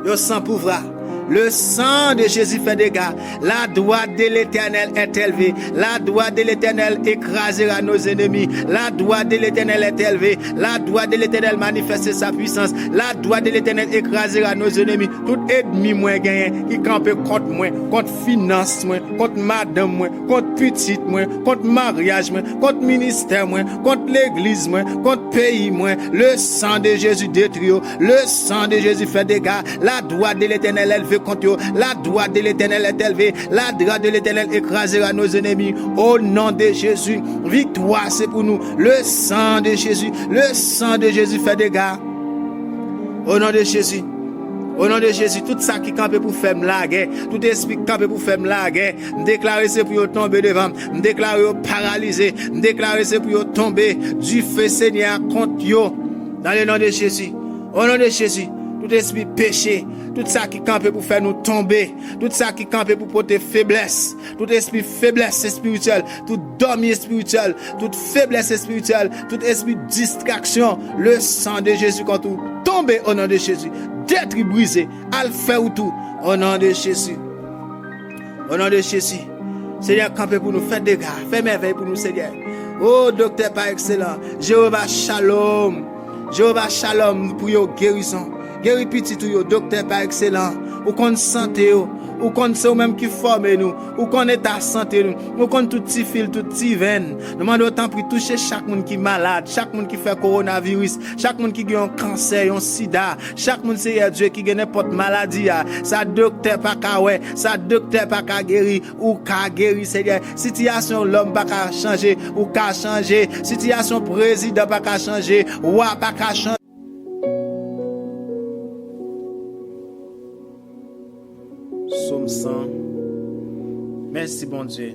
Yo sans pouvoir. Le sang de Jésus fait dégâts. La droite de l'Éternel est élevée. La droite de l'Éternel écrasera nos ennemis. La droite de l'Éternel est élevée. La droite de l'Éternel manifeste sa puissance. La droite de l'Éternel écrasera nos ennemis. Tout ennemi moins gagné qui campe contre moi, contre finance moi, contre madame moi, contre petite moi, contre mariage moi, contre ministère moi, contre l'église moi, contre pays moi. Le sang de Jésus détruit. Le sang de Jésus fait dégâts. La droite de l'Éternel est élevée contre eux. La droite de l'Éternel est élevée. La droite de l'Éternel écrasera nos ennemis. Au nom de Jésus, victoire c'est pour nous. Le sang de Jésus, le sang de Jésus fait dégâts. Au nom de Jésus. Au nom de Jésus, tout ça qui campe pour faire la guerre, tout esprit qui campe pour faire la guerre, déclarer c'est pour tomber devant, déclarer paralyser, déclarer c'est pour tomber du feu Seigneur contre eux. Dans le nom de Jésus. Au nom de Jésus. Tout esprit péché, tout ça qui campait pour faire nous tomber, tout ça qui campait pour porter faiblesse, tout esprit faiblesse spirituelle, tout dormir spirituel, toute faiblesse spirituelle, tout esprit distraction, le sang de Jésus quand tout tombe au nom de Jésus, d'être brisé, al faire tout au nom de Jésus. Au nom de Jésus. Seigneur, campez pour nous, faites des gars, faites merveille pour nous, Seigneur. Oh, docteur par excellent, Jéhovah Shalom, Jéhovah Shalom pour your guérison. Guéri petit tout yo, docteur par excellent, ou qu'on santé yo, ou qu'on c'est ou même qui forme nous, ou qu'on est à santé nous, ou qu'on tout petit fil, tout petit veine. Demande autant pour toucher chaque monde qui malade, chaque monde qui fait coronavirus, chaque monde qui a un cancer, un sida, chaque monde c'est Dieu qui a n'importe maladie, ça docteur pas ka ouais, ça docteur pas ka guéri, ou ka guéri, Seigneur. Situation l'homme pas ka changer, ou ka changer, situation président pas ka changer, ou pas ka changer. Somme 100. Merci bon Dieu.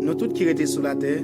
Nous tous qui étaient sur la terre,